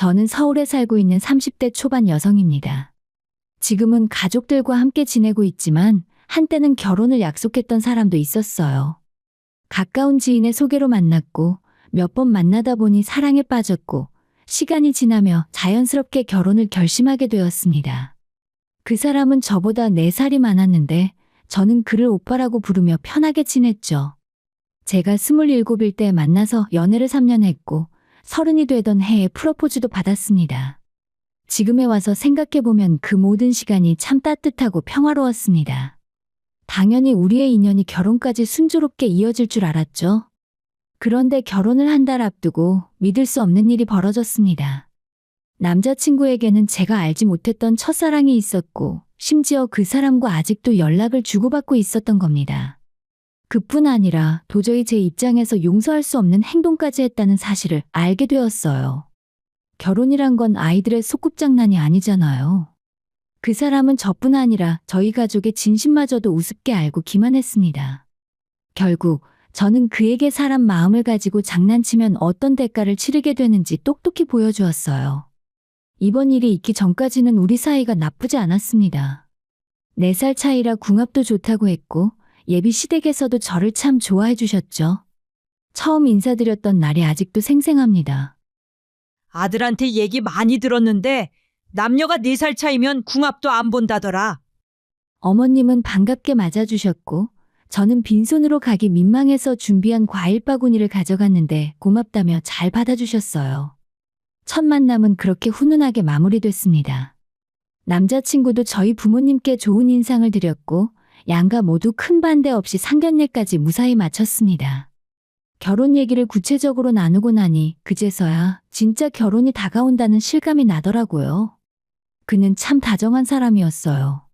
저는 서울에 살고 있는 30대 초반 여성입니다. 지금은 가족들과 함께 지내고 있지만 한때는 결혼을 약속했던 사람도 있었어요. 가까운 지인의 소개로 만났고 몇 번 만나다 보니 사랑에 빠졌고 시간이 지나며 자연스럽게 결혼을 결심하게 되었습니다. 그 사람은 저보다 4살이 많았는데 저는 그를 오빠라고 부르며 편하게 지냈죠. 제가 27일 때 만나서 연애를 3년 했고 30이 되던 해에 프로포즈도 받았습니다. 지금에 와서 생각해보면 그 모든 시간이 참 따뜻하고 평화로웠습니다. 당연히 우리의 인연이 결혼까지 순조롭게 이어질 줄 알았죠. 그런데 결혼을 한 달 앞두고 믿을 수 없는 일이 벌어졌습니다. 남자친구에게는 제가 알지 못했던 첫사랑이 있었고 심지어 그 사람과 아직도 연락을 주고받고 있었던 겁니다. 그뿐 아니라 도저히 제 입장에서 용서할 수 없는 행동까지 했다는 사실을 알게 되었어요. 결혼이란 건 아이들의 소꿉장난이 아니잖아요. 그 사람은 저뿐 아니라 저희 가족의 진심마저도 우습게 알고 기만했습니다. 결국 저는 그에게 사람 마음을 가지고 장난치면 어떤 대가를 치르게 되는지 똑똑히 보여주었어요. 이번 일이 있기 전까지는 우리 사이가 나쁘지 않았습니다. 4살 차이라 궁합도 좋다고 했고 예비 시댁에서도 저를 참 좋아해 주셨죠. 처음 인사드렸던 날이 아직도 생생합니다. 아들한테 얘기 많이 들었는데 남녀가 4살 차이면 궁합도 안 본다더라. 어머님은 반갑게 맞아주셨고 저는 빈손으로 가기 민망해서 준비한 과일 바구니를 가져갔는데 고맙다며 잘 받아주셨어요. 첫 만남은 그렇게 훈훈하게 마무리됐습니다. 남자친구도 저희 부모님께 좋은 인상을 드렸고 양가 모두 큰 반대 없이 상견례까지 무사히 마쳤습니다. 결혼 얘기를 구체적으로 나누고 나니 그제서야 진짜 결혼이 다가온다는 실감이 나더라고요. 그는 참 다정한 사람이었어요.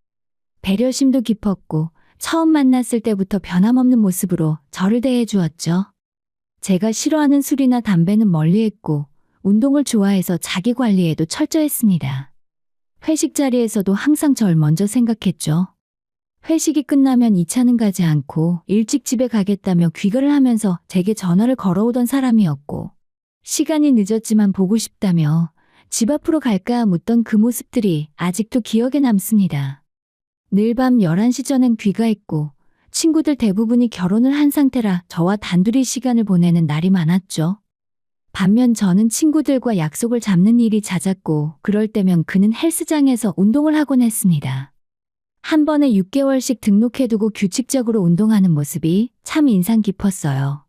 배려심도 깊었고 처음 만났을 때부터 변함없는 모습으로 저를 대해 주었죠. 제가 싫어하는 술이나 담배는 멀리했고 운동을 좋아해서 자기 관리에도 철저했습니다. 회식 자리에서도 항상 절 먼저 생각했죠. 회식이 끝나면 2차는 가지 않고 일찍 집에 가겠다며 귀걸을 하면서 제게 전화를 걸어오던 사람이었고 시간이 늦었지만 보고 싶다며 집 앞으로 갈까 묻던 그 모습들이 아직도 기억에 남습니다. 늘 밤 11시 전엔 귀가했고 친구들 대부분이 결혼을 한 상태라 저와 단둘이 시간을 보내는 날이 많았죠. 반면 저는 친구들과 약속을 잡는 일이 잦았고 그럴 때면 그는 헬스장에서 운동을 하곤 했습니다. 한 번에 6개월씩 등록해두고 규칙적으로 운동하는 모습이 참 인상 깊었어요.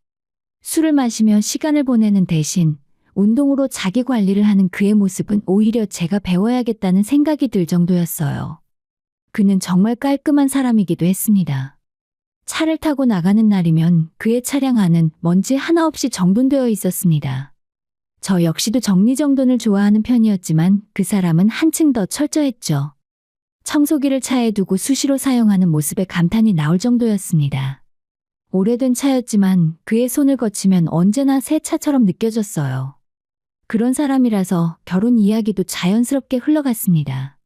술을 마시며 시간을 보내는 대신 운동으로 자기 관리를 하는 그의 모습은 오히려 제가 배워야겠다는 생각이 들 정도였어요. 그는 정말 깔끔한 사람이기도 했습니다. 차를 타고 나가는 날이면 그의 차량 안은 먼지 하나 없이 정돈되어 있었습니다. 저 역시도 정리정돈을 좋아하는 편이었지만 그 사람은 한층 더 철저했죠. 청소기를 차에 두고 수시로 사용하는 모습에 감탄이 나올 정도였습니다. 오래된 차였지만 그의 손을 거치면 언제나 새 차처럼 느껴졌어요. 그런 사람이라서 결혼 이야기도 자연스럽게 흘러갔습니다.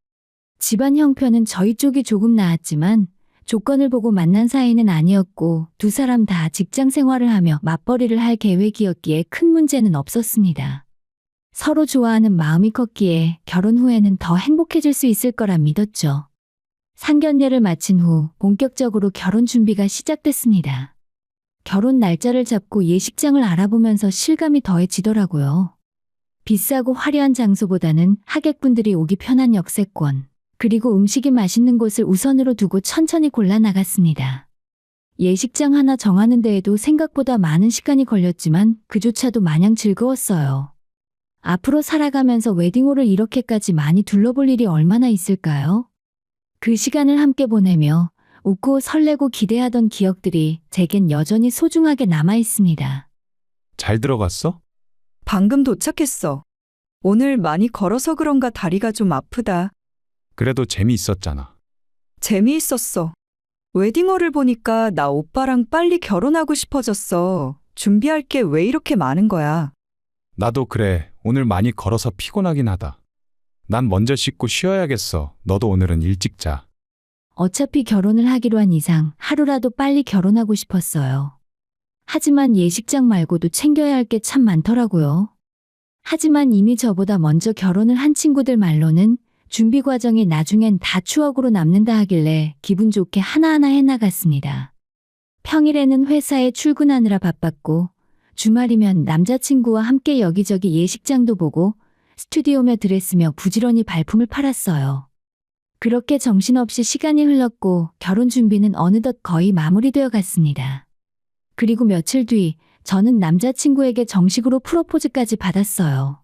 집안 형편은 저희 쪽이 조금 나았지만 조건을 보고 만난 사이는 아니었고 두 사람 다 직장 생활을 하며 맞벌이를 할 계획이었기에 큰 문제는 없었습니다. 서로 좋아하는 마음이 컸기에 결혼 후에는 더 행복해질 수 있을 거라 믿었죠. 상견례를 마친 후 본격적으로 결혼 준비가 시작됐습니다. 결혼 날짜를 잡고 예식장을 알아보면서 실감이 더해지더라고요. 비싸고 화려한 장소보다는 하객분들이 오기 편한 역세권, 그리고 음식이 맛있는 곳을 우선으로 두고 천천히 골라 나갔습니다. 예식장 하나 정하는 데에도 생각보다 많은 시간이 걸렸지만 그조차도 마냥 즐거웠어요. 앞으로 살아가면서 웨딩홀을 이렇게까지 많이 둘러볼 일이 얼마나 있을까요? 그 시간을 함께 보내며 웃고 설레고 기대하던 기억들이 제겐 여전히 소중하게 남아 있습니다. 잘 들어갔어? 방금 도착했어. 오늘 많이 걸어서 그런가 다리가 좀 아프다. 그래도 재미있었잖아. 재미있었어. 웨딩홀을 보니까 나 오빠랑 빨리 결혼하고 싶어졌어. 준비할 게 왜 이렇게 많은 거야? 나도 그래. 오늘 많이 걸어서 피곤하긴 하다. 난 먼저 씻고 쉬어야겠어. 너도 오늘은 일찍 자. 어차피 결혼을 하기로 한 이상 하루라도 빨리 결혼하고 싶었어요. 하지만 예식장 말고도 챙겨야 할 게 참 많더라고요. 하지만 이미 저보다 먼저 결혼을 한 친구들 말로는 준비 과정이 나중엔 다 추억으로 남는다 하길래 기분 좋게 하나하나 해나갔습니다. 평일에는 회사에 출근하느라 바빴고 주말이면 남자친구와 함께 여기저기 예식장도 보고 스튜디오며 드레스며 부지런히 발품을 팔았어요. 그렇게 정신없이 시간이 흘렀고 결혼 준비는 어느덧 거의 마무리되어 갔습니다. 그리고 며칠 뒤 저는 남자친구에게 정식으로 프로포즈까지 받았어요.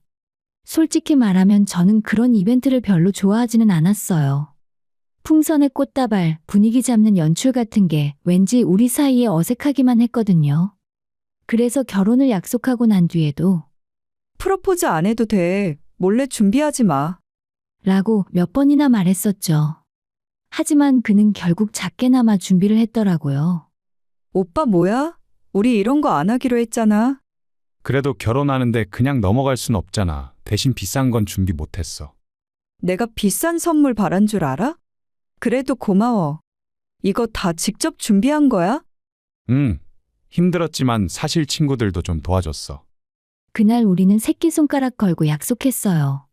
솔직히 말하면 저는 그런 이벤트를 별로 좋아하지는 않았어요. 풍선의 꽃다발, 분위기 잡는 연출 같은 게 왠지 우리 사이에 어색하기만 했거든요. 그래서 결혼을 약속하고 난 뒤에도 프로포즈 안 해도 돼. 몰래 준비하지 마. 라고 몇 번이나 말했었죠. 하지만 그는 결국 작게나마 준비를 했더라고요. 오빠 뭐야? 우리 이런 거 안 하기로 했잖아. 그래도 결혼하는데 그냥 넘어갈 순 없잖아. 대신 비싼 건 준비 못했어. 내가 비싼 선물 바란 줄 알아? 그래도 고마워. 이거 다 직접 준비한 거야? 힘들었지만 사실 친구들도 좀 도와줬어. 그날 우리는 새끼손가락 걸고 약속했어요.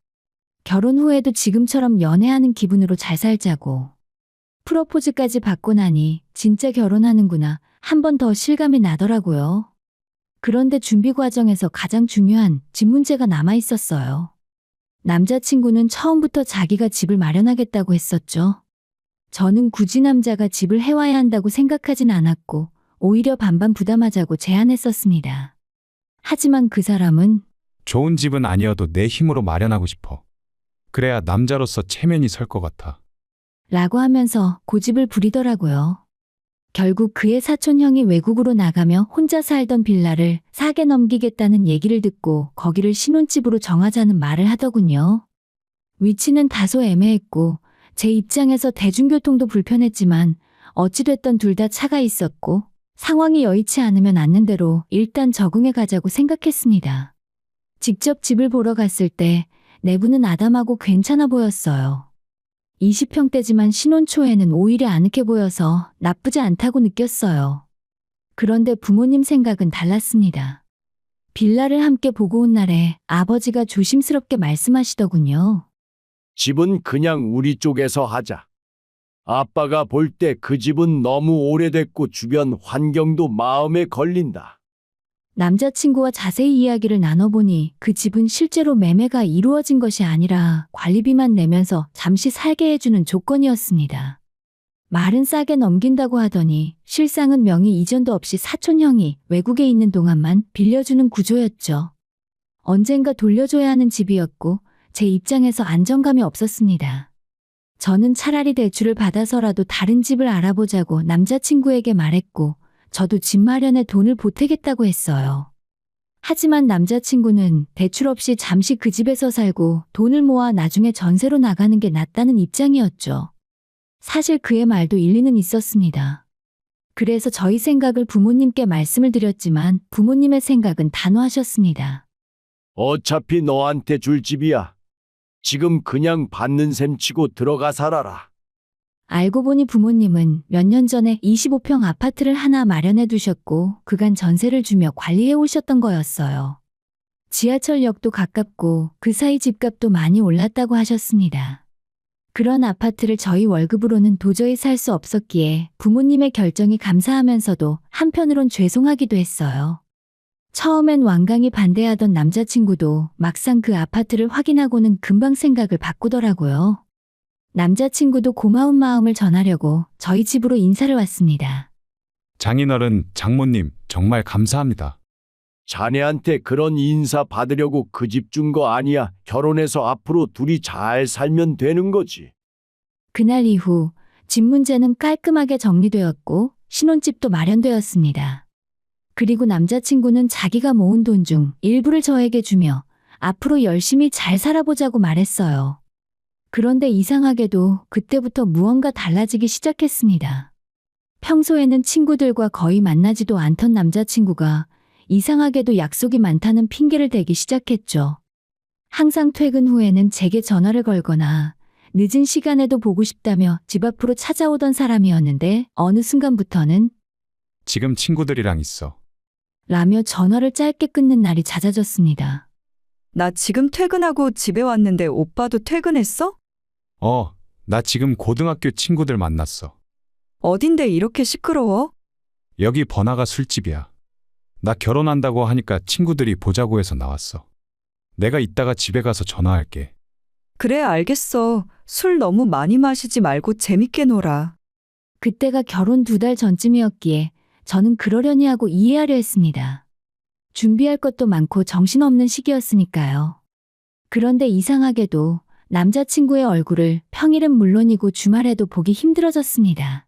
결혼 후에도 지금처럼 연애하는 기분으로 잘 살자고. 프로포즈까지 받고 나니 진짜 결혼하는구나 한 번 더 실감이 나더라고요. 그런데 준비 과정에서 가장 중요한 집 문제가 남아 있었어요. 남자친구는 처음부터 자기가 집을 마련하겠다고 했었죠. 저는 굳이 남자가 집을 해와야 한다고 생각하진 않았고 오히려 반반 부담하자고 제안했었습니다. 하지만 그 사람은 좋은 집은 아니어도 내 힘으로 마련하고 싶어. 그래야 남자로서 체면이 설 것 같아. 라고 하면서 고집을 부리더라고요. 결국 그의 사촌형이 외국으로 나가며 혼자 살던 빌라를 사게 넘기겠다는 얘기를 듣고 거기를 신혼집으로 정하자는 말을 하더군요. 위치는 다소 애매했고 제 입장에서 대중교통도 불편했지만 어찌됐던 둘 다 차가 있었고 상황이 여의치 않으면 않는 대로 일단 적응해 가자고 생각했습니다. 직접 집을 보러 갔을 때 내부는 아담하고 괜찮아 보였어요. 20평대지만 신혼 초에는 오히려 아늑해 보여서 나쁘지 않다고 느꼈어요. 그런데 부모님 생각은 달랐습니다. 빌라를 함께 보고 온 날에 아버지가 조심스럽게 말씀하시더군요. 집은 그냥 우리 쪽에서 하자. 아빠가 볼 때 그 집은 너무 오래됐고 주변 환경도 마음에 걸린다. 남자친구와 자세히 이야기를 나눠보니 그 집은 실제로 매매가 이루어진 것이 아니라 관리비만 내면서 잠시 살게 해주는 조건이었습니다. 말은 싸게 넘긴다고 하더니 실상은 명의 이전도 없이 사촌형이 외국에 있는 동안만 빌려주는 구조였죠. 언젠가 돌려줘야 하는 집이었고 제 입장에서 안정감이 없었습니다. 저는 차라리 대출을 받아서라도 다른 집을 알아보자고 남자친구에게 말했고 저도 집 마련에 돈을 보태겠다고 했어요. 하지만 남자친구는 대출 없이 잠시 그 집에서 살고 돈을 모아 나중에 전세로 나가는 게 낫다는 입장이었죠. 사실 그의 말도 일리는 있었습니다. 그래서 저희 생각을 부모님께 말씀을 드렸지만 부모님의 생각은 단호하셨습니다. 어차피 너한테 줄 집이야. 지금 그냥 받는 셈 치고 들어가 살아라. 알고 보니 부모님은 몇 년 전에 25평 아파트를 하나 마련해 두셨고 그간 전세를 주며 관리해 오셨던 거였어요. 지하철역도 가깝고 그 사이 집값도 많이 올랐다고 하셨습니다. 그런 아파트를 저희 월급으로는 도저히 살 수 없었기에 부모님의 결정이 감사하면서도 한편으론 죄송하기도 했어요. 처음엔 완강히 반대하던 남자친구도 막상 그 아파트를 확인하고는 금방 생각을 바꾸더라고요. 남자친구도 고마운 마음을 전하려고 저희 집으로 인사를 왔습니다. 장인어른, 장모님, 정말 감사합니다. 자네한테 그런 인사 받으려고 그 집 준 거 아니야. 결혼해서 앞으로 둘이 잘 살면 되는 거지. 그날 이후 집 문제는 깔끔하게 정리되었고 신혼집도 마련되었습니다. 그리고 남자친구는 자기가 모은 돈 중 일부를 저에게 주며 앞으로 열심히 잘 살아보자고 말했어요. 그런데 이상하게도 그때부터 무언가 달라지기 시작했습니다. 평소에는 친구들과 거의 만나지도 않던 남자친구가 이상하게도 약속이 많다는 핑계를 대기 시작했죠. 항상 퇴근 후에는 제게 전화를 걸거나 늦은 시간에도 보고 싶다며 집 앞으로 찾아오던 사람이었는데 어느 순간부터는 지금 친구들이랑 있어. 라며 전화를 짧게 끊는 날이 잦아졌습니다. 나 지금 퇴근하고 집에 왔는데 오빠도 퇴근했어? 나 지금 고등학교 친구들 만났어. 어딘데 이렇게 시끄러워? 여기 번화가 술집이야. 나 결혼한다고 하니까 친구들이 보자고 해서 나왔어. 내가 이따가 집에 가서 전화할게. 그래, 알겠어. 술 너무 많이 마시지 말고 재밌게 놀아. 그때가 결혼 2달 전쯤이었기에 저는 그러려니 하고 이해하려 했습니다. 준비할 것도 많고 정신없는 시기였으니까요. 그런데 이상하게도 남자친구의 얼굴을 평일은 물론이고 주말에도 보기 힘들어졌습니다.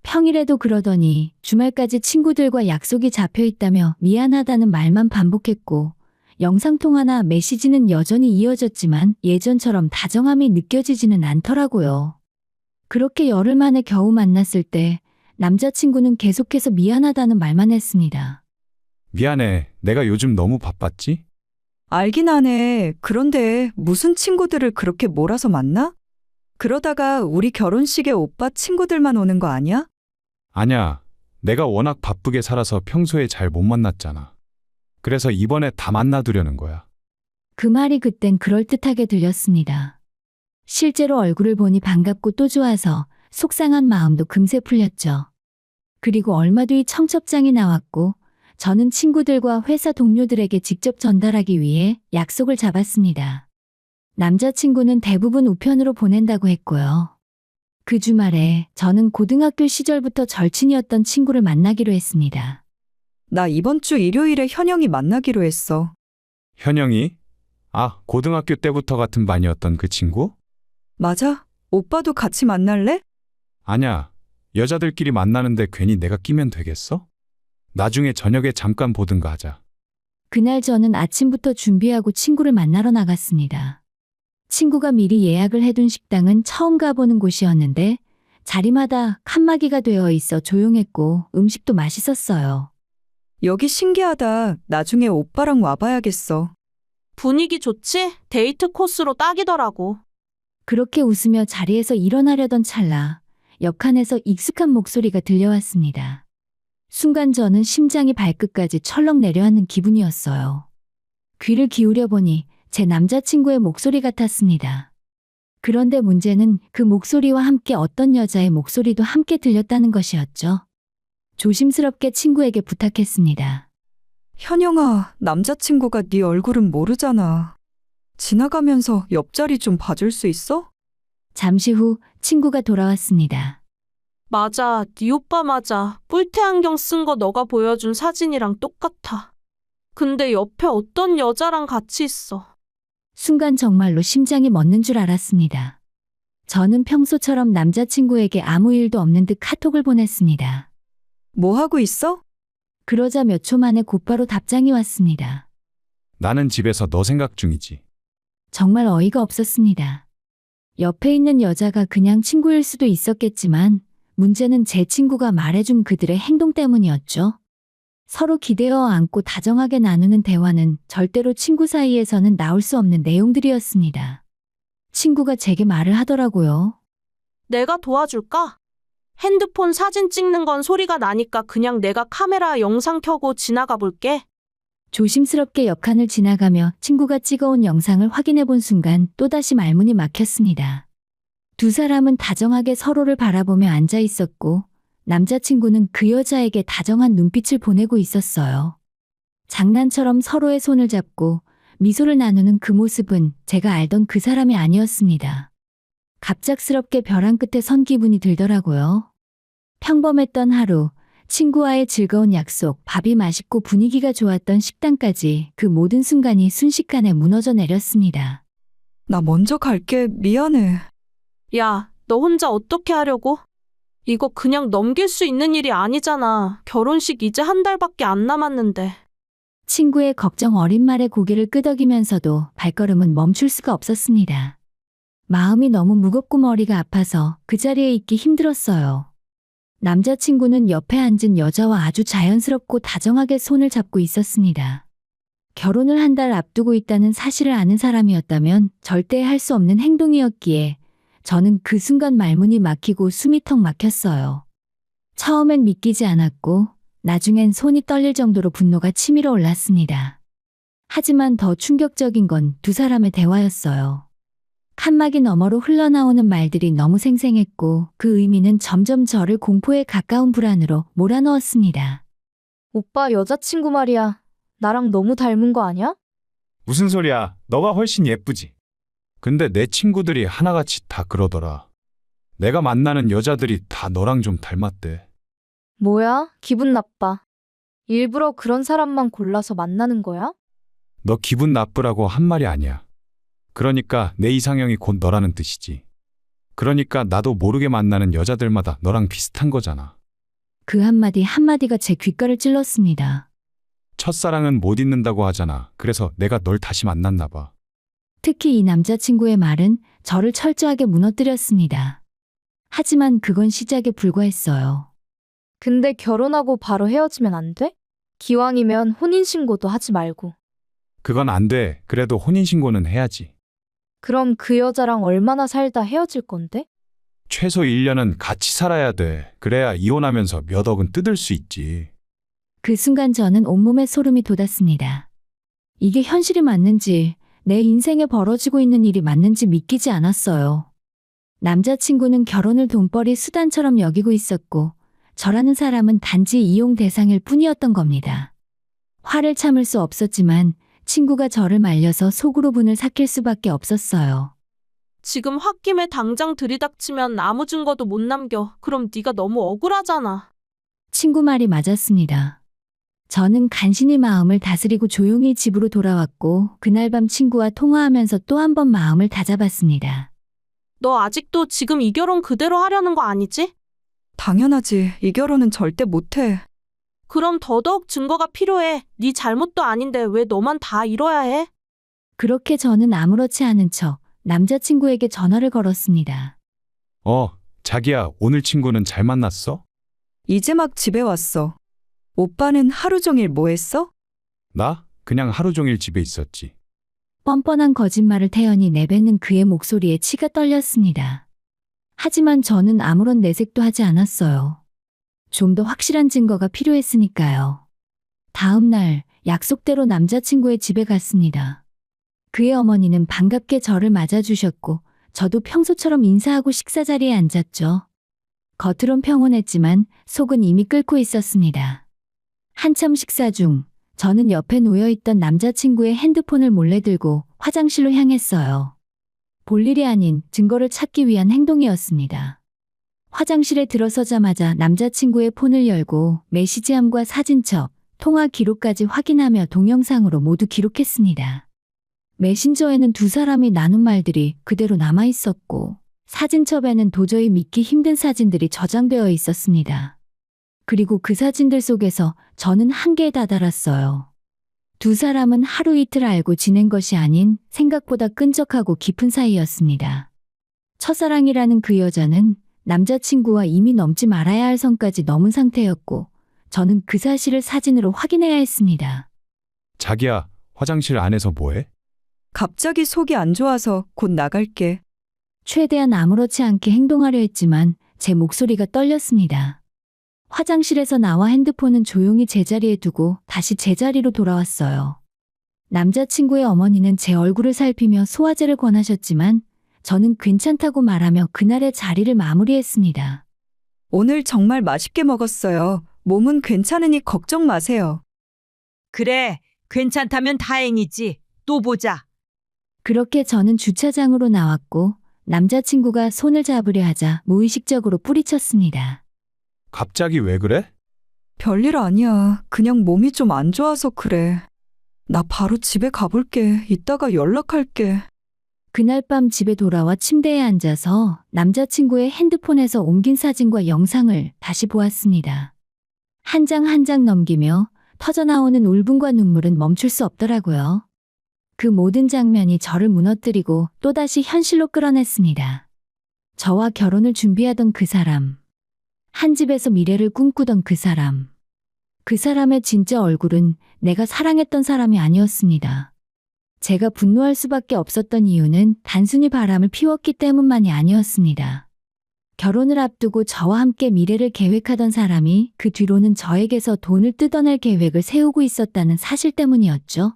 평일에도 그러더니 주말까지 친구들과 약속이 잡혀 있다며 미안하다는 말만 반복했고, 영상통화나 메시지는 여전히 이어졌지만 예전처럼 다정함이 느껴지지는 않더라고요. 그렇게 열흘 만에 겨우 만났을 때 남자친구는 계속해서 미안하다는 말만 했습니다. 미안해. 내가 요즘 너무 바빴지? 알긴 하네. 그런데 무슨 친구들을 그렇게 몰아서 만나? 그러다가 우리 결혼식에 오빠 친구들만 오는 거 아니야? 아냐. 내가 워낙 바쁘게 살아서 평소에 잘 못 만났잖아. 그래서 이번에 다 만나두려는 거야. 그 말이 그땐 그럴듯하게 들렸습니다. 실제로 얼굴을 보니 반갑고 또 좋아서 속상한 마음도 금세 풀렸죠. 그리고 얼마 뒤 청첩장이 나왔고 저는 친구들과 회사 동료들에게 직접 전달하기 위해 약속을 잡았습니다. 남자친구는 대부분 우편으로 보낸다고 했고요. 그 주말에 저는 고등학교 시절부터 절친이었던 친구를 만나기로 했습니다. 나 이번 주 일요일에 현영이 만나기로 했어. 현영이? 고등학교 때부터 같은 반이었던 그 친구? 맞아? 오빠도 같이 만날래? 아냐. 여자들끼리 만나는데 괜히 내가 끼면 되겠어? 나중에 저녁에 잠깐 보든가 하자. 그날 저는 아침부터 준비하고 친구를 만나러 나갔습니다. 친구가 미리 예약을 해둔 식당은 처음 가보는 곳이었는데 자리마다 칸막이가 되어 있어 조용했고 음식도 맛있었어요. 여기 신기하다. 나중에 오빠랑 와봐야겠어. 분위기 좋지? 데이트 코스로 딱이더라고. 그렇게 웃으며 자리에서 일어나려던 찰나 옆칸에서 익숙한 목소리가 들려왔습니다. 순간 저는 심장이 발끝까지 철렁 내려앉는 기분이었어요. 귀를 기울여 보니 제 남자친구의 목소리 같았습니다. 그런데 문제는 그 목소리와 함께 어떤 여자의 목소리도 함께 들렸다는 것이었죠. 조심스럽게 친구에게 부탁했습니다. 현영아, 남자친구가 네 얼굴은 모르잖아. 지나가면서 옆자리 좀 봐줄 수 있어? 잠시 후 친구가 돌아왔습니다. 맞아, 네 오빠 맞아. 뿔테 안경 쓴 거 너가 보여준 사진이랑 똑같아. 근데 옆에 어떤 여자랑 같이 있어. 순간 정말로 심장이 멎는 줄 알았습니다. 저는 평소처럼 남자친구에게 아무 일도 없는 듯 카톡을 보냈습니다. 뭐 하고 있어? 그러자 몇 초 만에 곧바로 답장이 왔습니다. 나는 집에서 너 생각 중이지. 정말 어이가 없었습니다. 옆에 있는 여자가 그냥 친구일 수도 있었겠지만 문제는 제 친구가 말해준 그들의 행동 때문이었죠. 서로 기대어 안고 다정하게 나누는 대화는 절대로 친구 사이에서는 나올 수 없는 내용들이었습니다. 친구가 제게 말을 하더라고요. 내가 도와줄까? 핸드폰 사진 찍는 건 소리가 나니까 그냥 내가 카메라 영상 켜고 지나가 볼게. 조심스럽게 옆칸을 지나가며 친구가 찍어온 영상을 확인해 본 순간 또다시 말문이 막혔습니다. 두 사람은 다정하게 서로를 바라보며 앉아 있었고 남자친구는 그 여자에게 다정한 눈빛을 보내고 있었어요. 장난처럼 서로의 손을 잡고 미소를 나누는 그 모습은 제가 알던 그 사람이 아니었습니다. 갑작스럽게 벼랑 끝에 선 기분이 들더라고요. 평범했던 하루, 친구와의 즐거운 약속, 밥이 맛있고 분위기가 좋았던 식당까지 그 모든 순간이 순식간에 무너져 내렸습니다. 나 먼저 갈게. 미안해. 야, 너 혼자 어떻게 하려고? 이거 그냥 넘길 수 있는 일이 아니잖아. 결혼식 이제 한 달밖에 안 남았는데. 친구의 걱정 어린 말에 고개를 끄덕이면서도 발걸음은 멈출 수가 없었습니다. 마음이 너무 무겁고 머리가 아파서 그 자리에 있기 힘들었어요. 남자친구는 옆에 앉은 여자와 아주 자연스럽고 다정하게 손을 잡고 있었습니다. 결혼을 한 달 앞두고 있다는 사실을 아는 사람이었다면 절대 할 수 없는 행동이었기에 저는 그 순간 말문이 막히고 숨이 턱 막혔어요. 처음엔 믿기지 않았고 나중엔 손이 떨릴 정도로 분노가 치밀어 올랐습니다. 하지만 더 충격적인 건 두 사람의 대화였어요. 칸막이 너머로 흘러나오는 말들이 너무 생생했고 그 의미는 점점 저를 공포에 가까운 불안으로 몰아넣었습니다. 오빠 여자친구 말이야. 나랑 너무 닮은 거 아니야? 무슨 소리야? 너가 훨씬 예쁘지. 근데 내 친구들이 하나같이 다 그러더라. 내가 만나는 여자들이 다 너랑 좀 닮았대. 뭐야? 기분 나빠. 일부러 그런 사람만 골라서 만나는 거야? 너 기분 나쁘라고 한 말이 아니야. 그러니까 내 이상형이 곧 너라는 뜻이지. 그러니까 나도 모르게 만나는 여자들마다 너랑 비슷한 거잖아. 그 한마디가 제 귓가를 찔렀습니다. 첫사랑은 못 잊는다고 하잖아. 그래서 내가 널 다시 만났나 봐. 특히 이 남자친구의 말은 저를 철저하게 무너뜨렸습니다. 하지만 그건 시작에 불과했어요. 근데 결혼하고 바로 헤어지면 안 돼? 기왕이면 혼인신고도 하지 말고. 그건 안 돼. 그래도 혼인신고는 해야지. 그럼 그 여자랑 얼마나 살다 헤어질 건데? 최소 1년은 같이 살아야 돼. 그래야 이혼하면서 몇 억은 뜯을 수 있지. 그 순간 저는 온몸에 소름이 돋았습니다. 이게 현실이 맞는지, 내 인생에 벌어지고 있는 일이 맞는지 믿기지 않았어요. 남자친구는 결혼을 돈벌이 수단처럼 여기고 있었고, 저라는 사람은 단지 이용 대상일 뿐이었던 겁니다. 화를 참을 수 없었지만, 친구가 저를 말려서 속으로 분을 삭힐 수밖에 없었어요. 지금 홧김에 당장 들이닥치면 아무 증거도 못 남겨. 그럼 네가 너무 억울하잖아. 친구 말이 맞았습니다. 저는 간신히 마음을 다스리고 조용히 집으로 돌아왔고 그날 밤 친구와 통화하면서 또 한 번 마음을 다잡았습니다. 너 아직도 지금 이 결혼 그대로 하려는 거 아니지? 당연하지. 이 결혼은 절대 못해. 그럼 더더욱 증거가 필요해. 네 잘못도 아닌데 왜 너만 다 잃어야 해? 그렇게 저는 아무렇지 않은 척 남자친구에게 전화를 걸었습니다. 자기야, 오늘 친구는 잘 만났어? 이제 막 집에 왔어. 오빠는 하루 종일 뭐 했어? 나? 그냥 하루 종일 집에 있었지. 뻔뻔한 거짓말을 태연히 내뱉는 그의 목소리에 치가 떨렸습니다. 하지만 저는 아무런 내색도 하지 않았어요. 좀 더 확실한 증거가 필요했으니까요. 다음 날 약속대로 남자친구의 집에 갔습니다. 그의 어머니는 반갑게 저를 맞아주셨고 저도 평소처럼 인사하고 식사 자리에 앉았죠. 겉으론 평온했지만 속은 이미 끓고 있었습니다. 한참 식사 중 저는 옆에 놓여있던 남자친구의 핸드폰을 몰래 들고 화장실로 향했어요. 볼 일이 아닌 증거를 찾기 위한 행동이었습니다. 화장실에 들어서자마자 남자친구의 폰을 열고 메시지함과 사진첩, 통화 기록까지 확인하며 동영상으로 모두 기록했습니다. 메신저에는 두 사람이 나눈 말들이 그대로 남아 있었고 사진첩에는 도저히 믿기 힘든 사진들이 저장되어 있었습니다. 그리고 그 사진들 속에서 저는 한계에 다다랐어요. 두 사람은 하루 이틀 알고 지낸 것이 아닌 생각보다 끈적하고 깊은 사이였습니다. 첫사랑이라는 그 여자는 남자친구와 이미 넘지 말아야 할 선까지 넘은 상태였고 저는 그 사실을 사진으로 확인해야 했습니다. 자기야, 화장실 안에서 뭐해? 갑자기 속이 안 좋아서 곧 나갈게. 최대한 아무렇지 않게 행동하려 했지만 제 목소리가 떨렸습니다. 화장실에서 나와 핸드폰은 조용히 제자리에 두고 다시 제자리로 돌아왔어요. 남자친구의 어머니는 제 얼굴을 살피며 소화제를 권하셨지만 저는 괜찮다고 말하며 그날의 자리를 마무리했습니다. 오늘 정말 맛있게 먹었어요. 몸은 괜찮으니 걱정 마세요. 그래, 괜찮다면 다행이지. 또 보자. 그렇게 저는 주차장으로 나왔고 남자친구가 손을 잡으려 하자 무의식적으로 뿌리쳤습니다. 갑자기 왜 그래? 별일 아니야. 그냥 몸이 좀 안 좋아서 그래. 나 바로 집에 가볼게. 이따가 연락할게. 그날 밤 집에 돌아와 침대에 앉아서 남자친구의 핸드폰에서 옮긴 사진과 영상을 다시 보았습니다. 한 장 한 장 넘기며 터져나오는 울분과 눈물은 멈출 수 없더라고요. 그 모든 장면이 저를 무너뜨리고 또다시 현실로 끌어냈습니다. 저와 결혼을 준비하던 그 사람. 한 집에서 미래를 꿈꾸던 그 사람. 그 사람의 진짜 얼굴은 내가 사랑했던 사람이 아니었습니다. 제가 분노할 수밖에 없었던 이유는 단순히 바람을 피웠기 때문만이 아니었습니다. 결혼을 앞두고 저와 함께 미래를 계획하던 사람이 그 뒤로는 저에게서 돈을 뜯어낼 계획을 세우고 있었다는 사실 때문이었죠.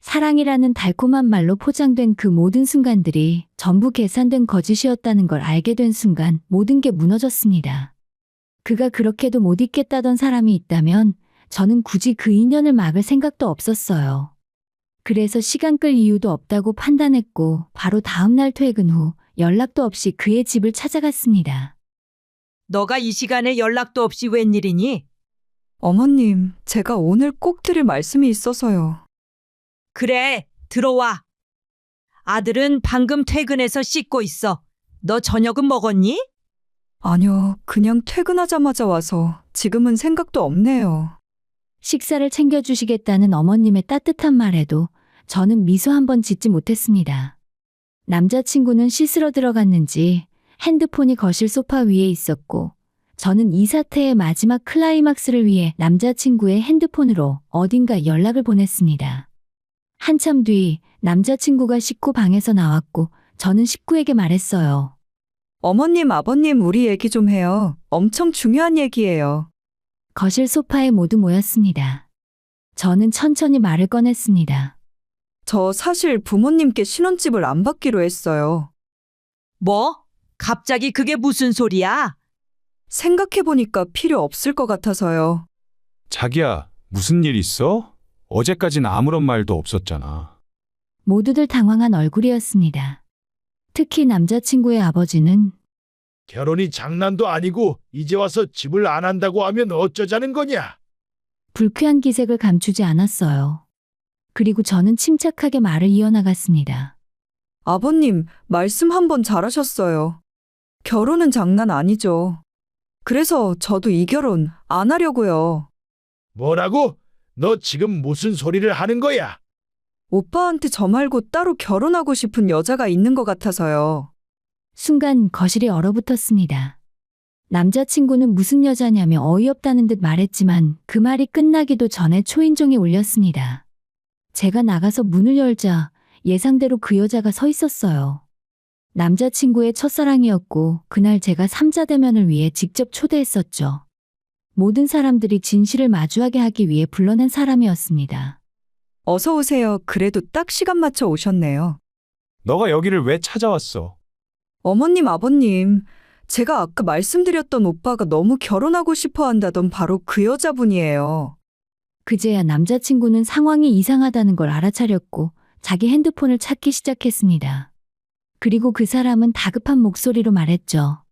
사랑이라는 달콤한 말로 포장된 그 모든 순간들이 전부 계산된 거짓이었다는 걸 알게 된 순간 모든 게 무너졌습니다. 그가 그렇게도 못 잊겠다던 사람이 있다면 저는 굳이 그 인연을 막을 생각도 없었어요. 그래서 시간 끌 이유도 없다고 판단했고 바로 다음 날 퇴근 후 연락도 없이 그의 집을 찾아갔습니다. 너가 이 시간에 연락도 없이 웬일이니? 어머님, 제가 오늘 꼭 드릴 말씀이 있어서요. 그래, 들어와. 아들은 방금 퇴근해서 씻고 있어. 너 저녁은 먹었니? 아니요, 그냥 퇴근하자마자 와서 지금은 생각도 없네요. 식사를 챙겨주시겠다는 어머님의 따뜻한 말에도 저는 미소 한 번 짓지 못했습니다. 남자친구는 씻으러 들어갔는지 핸드폰이 거실 소파 위에 있었고 저는 이 사태의 마지막 클라이막스를 위해 남자친구의 핸드폰으로 어딘가 연락을 보냈습니다. 한참 뒤 남자친구가 씻고 방에서 나왔고 저는 식구에게 말했어요. 어머님, 아버님, 우리 얘기 좀 해요. 엄청 중요한 얘기예요. 거실 소파에 모두 모였습니다. 저는 천천히 말을 꺼냈습니다. 저 사실 부모님께 신혼집을 안 받기로 했어요. 뭐? 갑자기 그게 무슨 소리야? 생각해보니까 필요 없을 것 같아서요. 자기야, 무슨 일 있어? 어제까진 아무런 말도 없었잖아. 모두들 당황한 얼굴이었습니다. 특히 남자친구의 아버지는 결혼이 장난도 아니고 이제 와서 집을 안 한다고 하면 어쩌자는 거냐? 불쾌한 기색을 감추지 않았어요. 그리고 저는 침착하게 말을 이어나갔습니다. 아버님, 말씀 한번 잘하셨어요. 결혼은 장난 아니죠. 그래서 저도 이 결혼 안 하려고요. 뭐라고? 너 지금 무슨 소리를 하는 거야? 오빠한테 저 말고 따로 결혼하고 싶은 여자가 있는 것 같아서요. 순간 거실이 얼어붙었습니다. 남자친구는 무슨 여자냐며 어이없다는 듯 말했지만 그 말이 끝나기도 전에 초인종이 울렸습니다. 제가 나가서 문을 열자 예상대로 그 여자가 서 있었어요. 남자친구의 첫사랑이었고 그날 제가 삼자 대면을 위해 직접 초대했었죠. 모든 사람들이 진실을 마주하게 하기 위해 불러낸 사람이었습니다. 어서 오세요. 그래도 딱 시간 맞춰 오셨네요. 너가 여기를 왜 찾아왔어? 어머님, 아버님, 제가 아까 말씀드렸던 오빠가 너무 결혼하고 싶어 한다던 바로 그 여자분이에요. 그제야 남자친구는 상황이 이상하다는 걸 알아차렸고 자기 핸드폰을 찾기 시작했습니다. 그리고 그 사람은 다급한 목소리로 말했죠.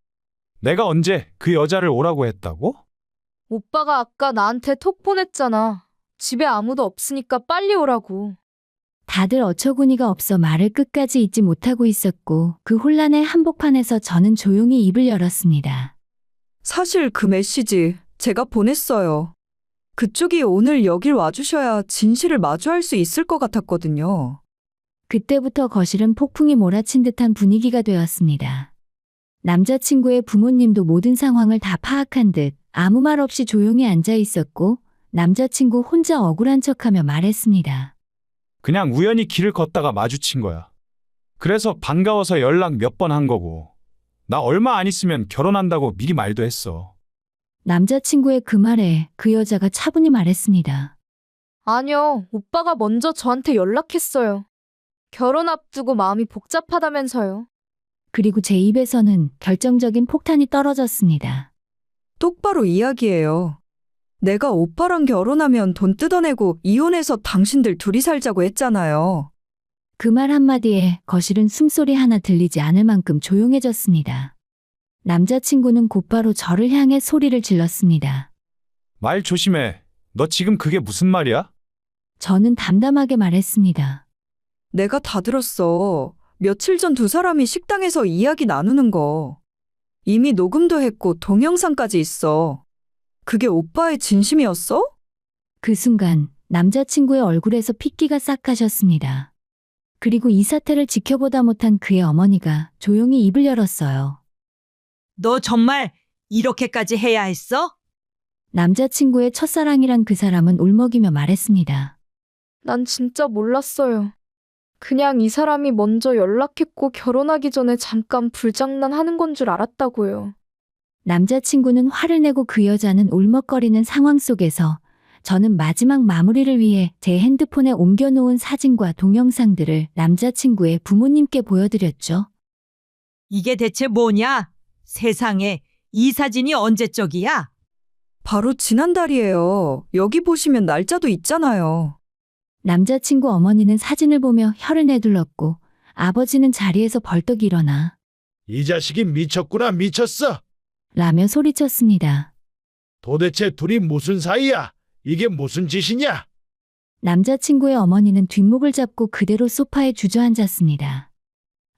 내가 언제 그 여자를 오라고 했다고? 오빠가 아까 나한테 톡 보냈잖아. 집에 아무도 없으니까 빨리 오라고. 다들 어처구니가 없어 말을 끝까지 잇지 못하고 있었고 그 혼란의 한복판에서 저는 조용히 입을 열었습니다. 사실 그 메시지 제가 보냈어요. 그쪽이 오늘 여길 와주셔야 진실을 마주할 수 있을 것 같았거든요. 그때부터 거실은 폭풍이 몰아친 듯한 분위기가 되었습니다. 남자친구의 부모님도 모든 상황을 다 파악한 듯 아무 말 없이 조용히 앉아 있었고 남자친구 혼자 억울한 척하며 말했습니다. 그냥 우연히 길을 걷다가 마주친 거야. 그래서 반가워서 연락 몇 번 한 거고. 나 얼마 안 있으면 결혼한다고 미리 말도 했어. 남자친구의 그 말에 그 여자가 차분히 말했습니다. 아니요, 오빠가 먼저 저한테 연락했어요. 결혼 앞두고 마음이 복잡하다면서요. 그리고 제 입에서는 결정적인 폭탄이 떨어졌습니다. 똑바로 이야기해요. 내가 오빠랑 결혼하면 돈 뜯어내고 이혼해서 당신들 둘이 살자고 했잖아요. 그 말 한마디에 거실은 숨소리 하나 들리지 않을 만큼 조용해졌습니다. 남자친구는 곧바로 저를 향해 소리를 질렀습니다. 말 조심해. 너 지금 그게 무슨 말이야? 저는 담담하게 말했습니다. 내가 다 들었어. 며칠 전 두 사람이 식당에서 이야기 나누는 거. 이미 녹음도 했고 동영상까지 있어. 그게 오빠의 진심이었어? 그 순간 남자친구의 얼굴에서 핏기가 싹 가셨습니다. 그리고 이 사태를 지켜보다 못한 그의 어머니가 조용히 입을 열었어요. 너 정말 이렇게까지 해야 했어? 남자친구의 첫사랑이란 그 사람은 울먹이며 말했습니다. 난 진짜 몰랐어요. 그냥 이 사람이 먼저 연락했고 결혼하기 전에 잠깐 불장난하는 건 줄 알았다고요. 남자친구는 화를 내고 그 여자는 울먹거리는 상황 속에서 저는 마지막 마무리를 위해 제 핸드폰에 옮겨놓은 사진과 동영상들을 남자친구의 부모님께 보여드렸죠. 이게 대체 뭐냐? 세상에, 이 사진이 언제적이야? 바로 지난달이에요. 여기 보시면 날짜도 있잖아요. 남자친구 어머니는 사진을 보며 혀를 내둘렀고 아버지는 자리에서 벌떡 일어나 이 자식이 미쳤구나 미쳤어. 라며 소리쳤습니다. 도대체 둘이 무슨 사이야? 이게 무슨 짓이냐? 남자친구의 어머니는 뒷목을 잡고 그대로 소파에 주저앉았습니다.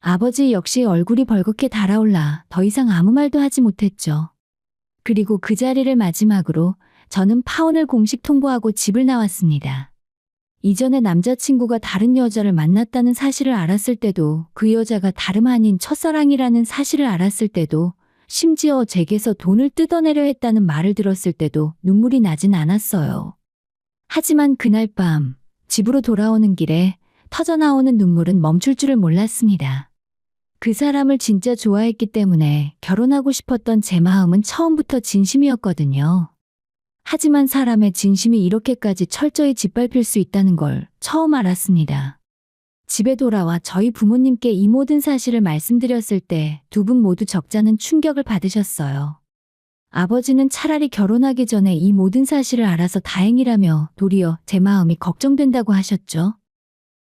아버지 역시 얼굴이 벌겋게 달아올라 더 이상 아무 말도 하지 못했죠. 그리고 그 자리를 마지막으로 저는 파혼을 공식 통보하고 집을 나왔습니다. 이전에 남자친구가 다른 여자를 만났다는 사실을 알았을 때도, 그 여자가 다름 아닌 첫사랑이라는 사실을 알았을 때도, 심지어 제게서 돈을 뜯어내려 했다는 말을 들었을 때도 눈물이 나진 않았어요. 하지만 그날 밤 집으로 돌아오는 길에 터져나오는 눈물은 멈출 줄을 몰랐습니다. 그 사람을 진짜 좋아했기 때문에 결혼하고 싶었던 제 마음은 처음부터 진심이었거든요. 하지만 사람의 진심이 이렇게까지 철저히 짓밟힐 수 있다는 걸 처음 알았습니다. 집에 돌아와 저희 부모님께 이 모든 사실을 말씀드렸을 때 두 분 모두 적잖은 충격을 받으셨어요. 아버지는 차라리 결혼하기 전에 이 모든 사실을 알아서 다행이라며 도리어 제 마음이 걱정된다고 하셨죠.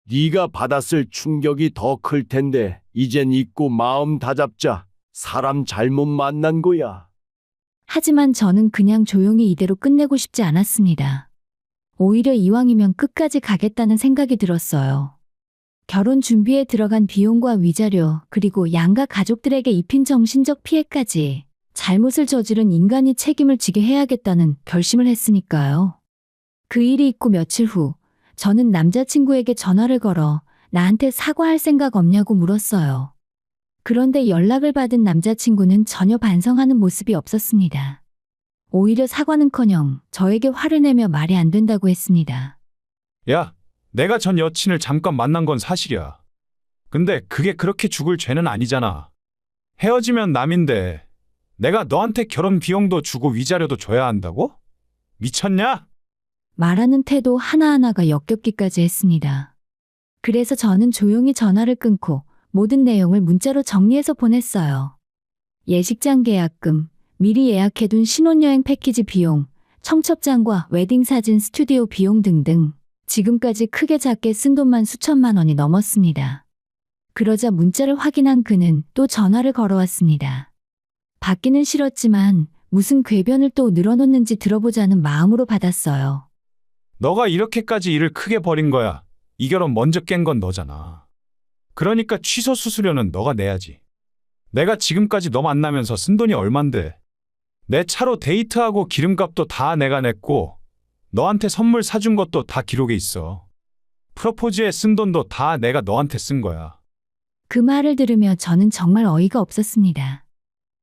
네가 받았을 충격이 더 클 텐데 이젠 잊고 마음 다잡자. 사람 잘못 만난 거야. 하지만 저는 그냥 조용히 이대로 끝내고 싶지 않았습니다. 오히려 이왕이면 끝까지 가겠다는 생각이 들었어요. 결혼 준비에 들어간 비용과 위자료, 그리고 양가 가족들에게 입힌 정신적 피해까지 잘못을 저지른 인간이 책임을 지게 해야겠다는 결심을 했으니까요. 그 일이 있고 며칠 후 저는 남자친구에게 전화를 걸어 나한테 사과할 생각 없냐고 물었어요. 그런데 연락을 받은 남자친구는 전혀 반성하는 모습이 없었습니다. 오히려 사과는커녕 저에게 화를 내며 말이 안 된다고 했습니다. 야, 내가 전 여친을 잠깐 만난 건 사실이야. 근데 그게 그렇게 죽을 죄는 아니잖아. 헤어지면 남인데 내가 너한테 결혼 비용도 주고 위자료도 줘야 한다고? 미쳤냐? 말하는 태도 하나하나가 역겹기까지 했습니다. 그래서 저는 조용히 전화를 끊고 모든 내용을 문자로 정리해서 보냈어요. 예식장 계약금, 미리 예약해둔 신혼여행 패키지 비용, 청첩장과 웨딩사진 스튜디오 비용 등등 지금까지 크게 작게 쓴 돈만 수천만 원이 넘었습니다. 그러자 문자를 확인한 그는 또 전화를 걸어왔습니다. 받기는 싫었지만 무슨 궤변을 또 늘어놓는지 들어보자는 마음으로 받았어요. 너가 이렇게까지 일을 크게 벌인 거야. 이 결혼 먼저 깬 건 너잖아. 그러니까 취소 수수료는 너가 내야지. 내가 지금까지 너 만나면서 쓴 돈이 얼만데. 내 차로 데이트하고 기름값도 다 내가 냈고 너한테 선물 사준 것도 다 기록에 있어. 프로포즈에 쓴 돈도 다 내가 너한테 쓴 거야. 그 말을 들으며 저는 정말 어이가 없었습니다.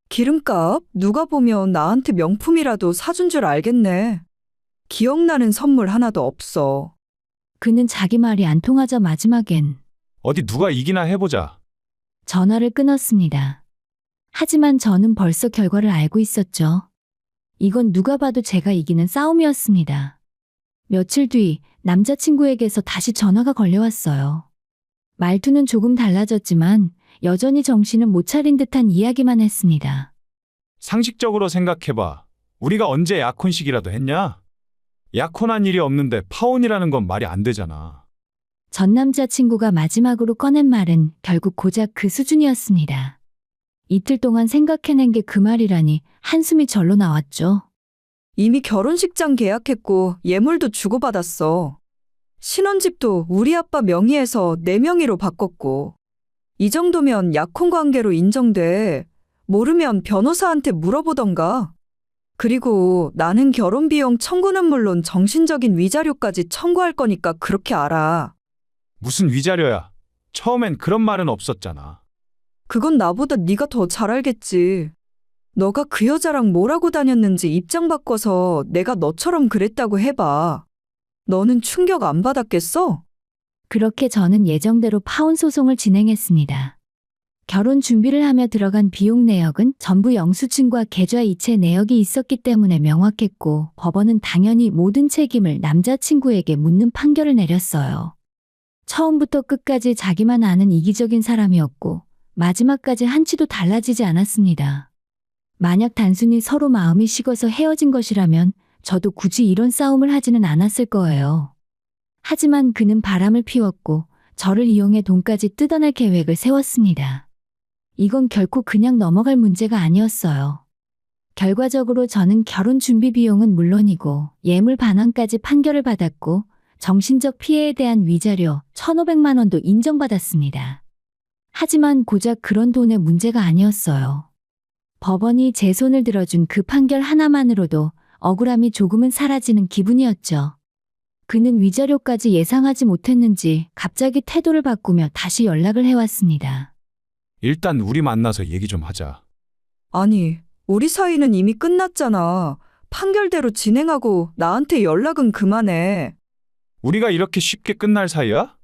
기름값 누가 보면 나한테 명품이라도 사준 줄 알겠네. 기억나는 선물 하나도 없어. 그는 자기 말이 안 통하자 마지막엔 어디 누가 이기나 해보자. 전화를 끊었습니다. 하지만 저는 벌써 결과를 알고 있었죠. 이건 누가 봐도 제가 이기는 싸움이었습니다. 며칠 뒤 남자친구에게서 다시 전화가 걸려왔어요. 말투는 조금 달라졌지만 여전히 정신은 못 차린 듯한 이야기만 했습니다. 상식적으로 생각해봐. 우리가 언제 약혼식이라도 했냐? 약혼한 일이 없는데 파혼이라는 건 말이 안 되잖아. 전 남자친구가 마지막으로 꺼낸 말은 결국 고작 그 수준이었습니다. 이틀 동안 생각해낸 게 그 말이라니 한숨이 절로 나왔죠. 이미 결혼식장 계약했고 예물도 주고받았어. 신혼집도 우리 아빠 명의에서 내 명의로 바꿨고. 이 정도면 약혼관계로 인정돼. 모르면 변호사한테 물어보던가. 그리고 나는 결혼비용 청구는 물론 정신적인 위자료까지 청구할 거니까 그렇게 알아. 무슨 위자료야? 처음엔 그런 말은 없었잖아. 그건 나보다 네가 더 잘 알겠지. 너가 그 여자랑 뭐라고 다녔는지 입장 바꿔서 내가 너처럼 그랬다고 해봐. 너는 충격 안 받았겠어? 그렇게 저는 예정대로 파혼 소송을 진행했습니다. 결혼 준비를 하며 들어간 비용 내역은 전부 영수증과 계좌 이체 내역이 있었기 때문에 명확했고 법원은 당연히 모든 책임을 남자친구에게 묻는 판결을 내렸어요. 처음부터 끝까지 자기만 아는 이기적인 사람이었고 마지막까지 한치도 달라지지 않았습니다. 만약 단순히 서로 마음이 식어서 헤어진 것이라면 저도 굳이 이런 싸움을 하지는 않았을 거예요. 하지만 그는 바람을 피웠고 저를 이용해 돈까지 뜯어낼 계획을 세웠습니다. 이건 결코 그냥 넘어갈 문제가 아니었어요. 결과적으로 저는 결혼 준비 비용은 물론이고 예물 반환까지 판결을 받았고 정신적 피해에 대한 위자료 1,500만 원도 인정받았습니다. 하지만 고작 그런 돈의 문제가 아니었어요. 법원이 제 손을 들어준 그 판결 하나만으로도 억울함이 조금은 사라지는 기분이었죠. 그는 위자료까지 예상하지 못했는지 갑자기 태도를 바꾸며 다시 연락을 해왔습니다. 일단 우리 만나서 얘기 좀 하자. 아니, 우리 사이는 이미 끝났잖아. 판결대로 진행하고 나한테 연락은 그만해. 우리가 이렇게 쉽게 끝날 사이야?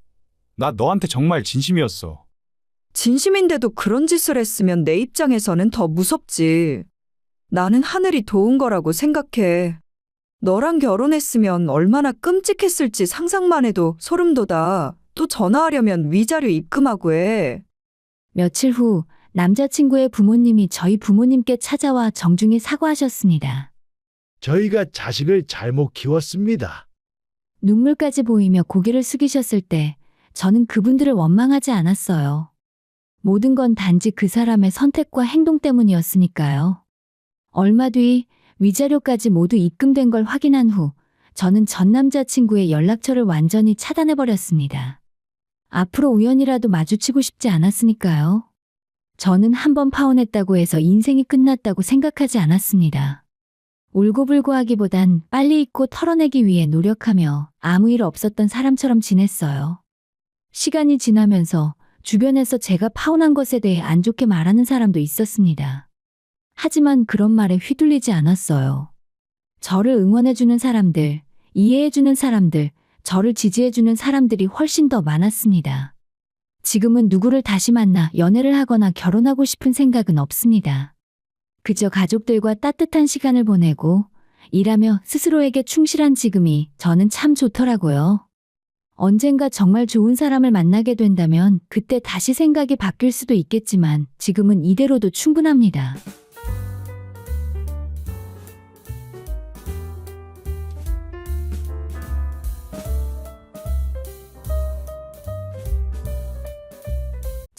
나 너한테 정말 진심이었어. 진심인데도 그런 짓을 했으면 내 입장에서는 더 무섭지. 나는 하늘이 도운 거라고 생각해. 너랑 결혼했으면 얼마나 끔찍했을지 상상만 해도 소름 돋아. 또 전화하려면 위자료 입금하고 해. 며칠 후 남자친구의 부모님이 저희 부모님께 찾아와 정중히 사과하셨습니다. 저희가 자식을 잘못 키웠습니다. 눈물까지 보이며 고개를 숙이셨을 때 저는 그분들을 원망하지 않았어요. 모든 건 단지 그 사람의 선택과 행동 때문이었으니까요. 얼마 뒤 위자료까지 모두 입금된 걸 확인한 후 저는 전 남자친구의 연락처를 완전히 차단해버렸습니다. 앞으로 우연이라도 마주치고 싶지 않았으니까요. 저는 한번 파혼했다고 해서 인생이 끝났다고 생각하지 않았습니다. 울고불고 하기보단 빨리 잊고 털어내기 위해 노력하며 아무 일 없었던 사람처럼 지냈어요. 시간이 지나면서 주변에서 제가 파혼한 것에 대해 안 좋게 말하는 사람도 있었습니다. 하지만 그런 말에 휘둘리지 않았어요. 저를 응원해주는 사람들, 이해해주는 사람들, 저를 지지해주는 사람들이 훨씬 더 많았습니다. 지금은 누구를 다시 만나 연애를 하거나 결혼하고 싶은 생각은 없습니다. 그저 가족들과 따뜻한 시간을 보내고 일하며 스스로에게 충실한 지금이 저는 참 좋더라고요. 언젠가 정말 좋은 사람을 만나게 된다면 그때 다시 생각이 바뀔 수도 있겠지만 지금은 이대로도 충분합니다.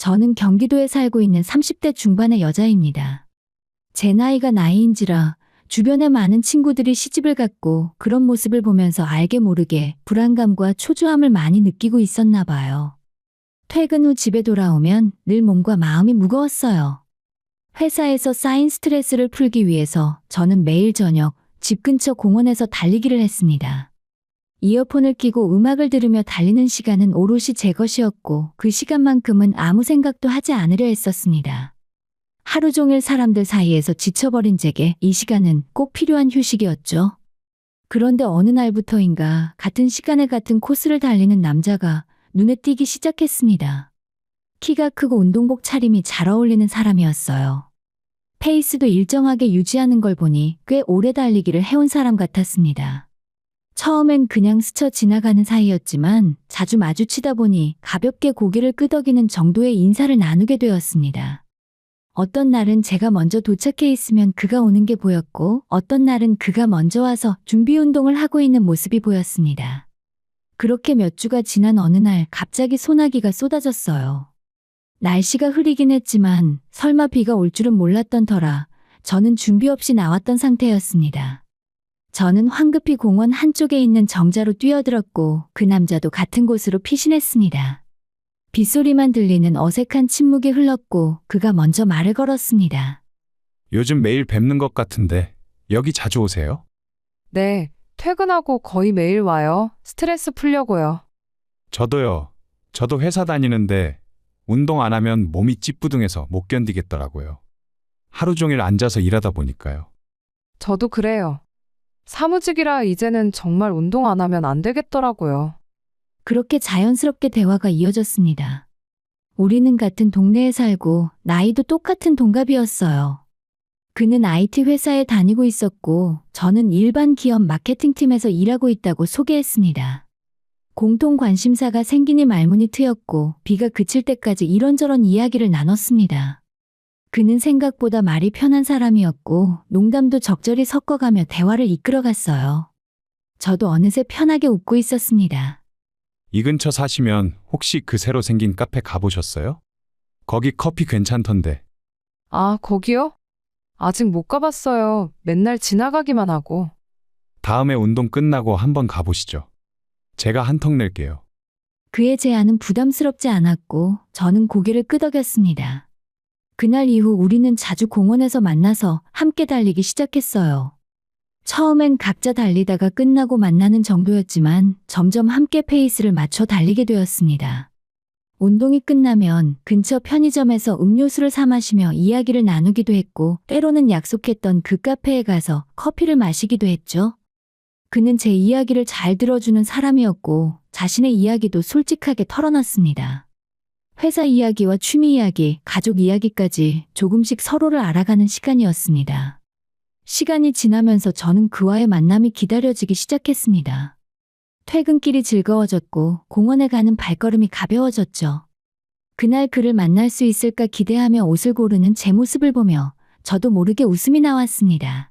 저는 경기도에 살고 있는 30대 중반의 여자입니다. 제 나이가 나이인지라 주변에 많은 친구들이 시집을 갔고 그런 모습을 보면서 알게 모르게 불안감과 초조함을 많이 느끼고 있었나 봐요. 퇴근 후 집에 돌아오면 늘 몸과 마음이 무거웠어요. 회사에서 쌓인 스트레스를 풀기 위해서 저는 매일 저녁 집 근처 공원에서 달리기를 했습니다. 이어폰을 끼고 음악을 들으며 달리는 시간은 오롯이 제 것이었고 그 시간만큼은 아무 생각도 하지 않으려 했었습니다. 하루 종일 사람들 사이에서 지쳐버린 제게 이 시간은 꼭 필요한 휴식이었죠. 그런데 어느 날부터인가 같은 시간에 같은 코스를 달리는 남자가 눈에 띄기 시작했습니다. 키가 크고 운동복 차림이 잘 어울리는 사람이었어요. 페이스도 일정하게 유지하는 걸 보니 꽤 오래 달리기를 해온 사람 같았습니다. 처음엔 그냥 스쳐 지나가는 사이였지만 자주 마주치다 보니 가볍게 고개를 끄덕이는 정도의 인사를 나누게 되었습니다. 어떤 날은 제가 먼저 도착해 있으면 그가 오는 게 보였고 어떤 날은 그가 먼저 와서 준비 운동을 하고 있는 모습이 보였습니다. 그렇게 몇 주가 지난 어느 날 갑자기 소나기가 쏟아졌어요. 날씨가 흐리긴 했지만 설마 비가 올 줄은 몰랐던 터라 저는 준비 없이 나왔던 상태였습니다. 저는 황급히 공원 한쪽에 있는 정자로 뛰어들었고 그 남자도 같은 곳으로 피신했습니다. 빗소리만 들리는 어색한 침묵이 흘렀고 그가 먼저 말을 걸었습니다. 요즘 매일 뵙는 것 같은데 여기 자주 오세요? 네, 퇴근하고 거의 매일 와요. 스트레스 풀려고요. 저도요. 저도 회사 다니는데 운동 안 하면 몸이 찌뿌둥해서 못 견디겠더라고요. 하루 종일 앉아서 일하다 보니까요. 저도 그래요. 사무직이라 이제는 정말 운동 안 하면 안 되겠더라고요. 그렇게 자연스럽게 대화가 이어졌습니다. 우리는 같은 동네에 살고 나이도 똑같은 동갑이었어요. 그는 IT 회사에 다니고 있었고 저는 일반 기업 마케팅팀에서 일하고 있다고 소개했습니다. 공통 관심사가 생기니 말문이 트였고 비가 그칠 때까지 이런저런 이야기를 나눴습니다. 그는 생각보다 말이 편한 사람이었고 농담도 적절히 섞어가며 대화를 이끌어갔어요. 저도 어느새 편하게 웃고 있었습니다. 이 근처 사시면 혹시 그 새로 생긴 카페 가보셨어요? 거기 커피 괜찮던데. 아, 거기요? 아직 못 가봤어요. 맨날 지나가기만 하고. 다음에 운동 끝나고 한번 가보시죠. 제가 한턱 낼게요. 그의 제안은 부담스럽지 않았고 저는 고개를 끄덕였습니다. 그날 이후 우리는 자주 공원에서 만나서 함께 달리기 시작했어요. 처음엔 각자 달리다가 끝나고 만나는 정도였지만 점점 함께 페이스를 맞춰 달리게 되었습니다. 운동이 끝나면 근처 편의점에서 음료수를 사 마시며 이야기를 나누기도 했고 때로는 약속했던 그 카페에 가서 커피를 마시기도 했죠. 그는 제 이야기를 잘 들어주는 사람이었고 자신의 이야기도 솔직하게 털어놨습니다. 회사 이야기와 취미 이야기, 가족 이야기까지 조금씩 서로를 알아가는 시간이었습니다. 시간이 지나면서 저는 그와의 만남이 기다려지기 시작했습니다. 퇴근길이 즐거워졌고 공원에 가는 발걸음이 가벼워졌죠. 그날 그를 만날 수 있을까 기대하며 옷을 고르는 제 모습을 보며 저도 모르게 웃음이 나왔습니다.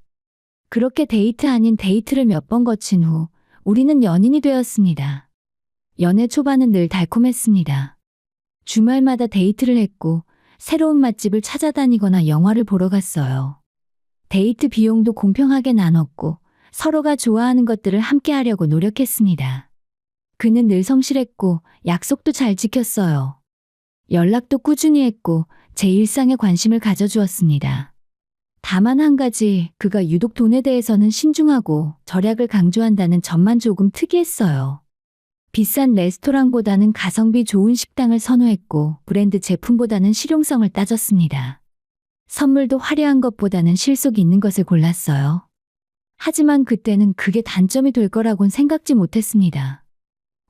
그렇게 데이트 아닌 데이트를 몇 번 거친 후 우리는 연인이 되었습니다. 연애 초반은 늘 달콤했습니다. 주말마다 데이트를 했고 새로운 맛집을 찾아다니거나 영화를 보러 갔어요. 데이트 비용도 공평하게 나눴고 서로가 좋아하는 것들을 함께 하려고 노력했습니다. 그는 늘 성실했고 약속도 잘 지켰어요. 연락도 꾸준히 했고 제 일상에 관심을 가져주었습니다. 다만 한 가지, 그가 유독 돈에 대해서는 신중하고 절약을 강조한다는 점만 조금 특이했어요. 비싼 레스토랑보다는 가성비 좋은 식당을 선호했고 브랜드 제품보다는 실용성을 따졌습니다. 선물도 화려한 것보다는 실속 있는 것을 골랐어요. 하지만 그때는 그게 단점이 될 거라곤 생각지 못했습니다.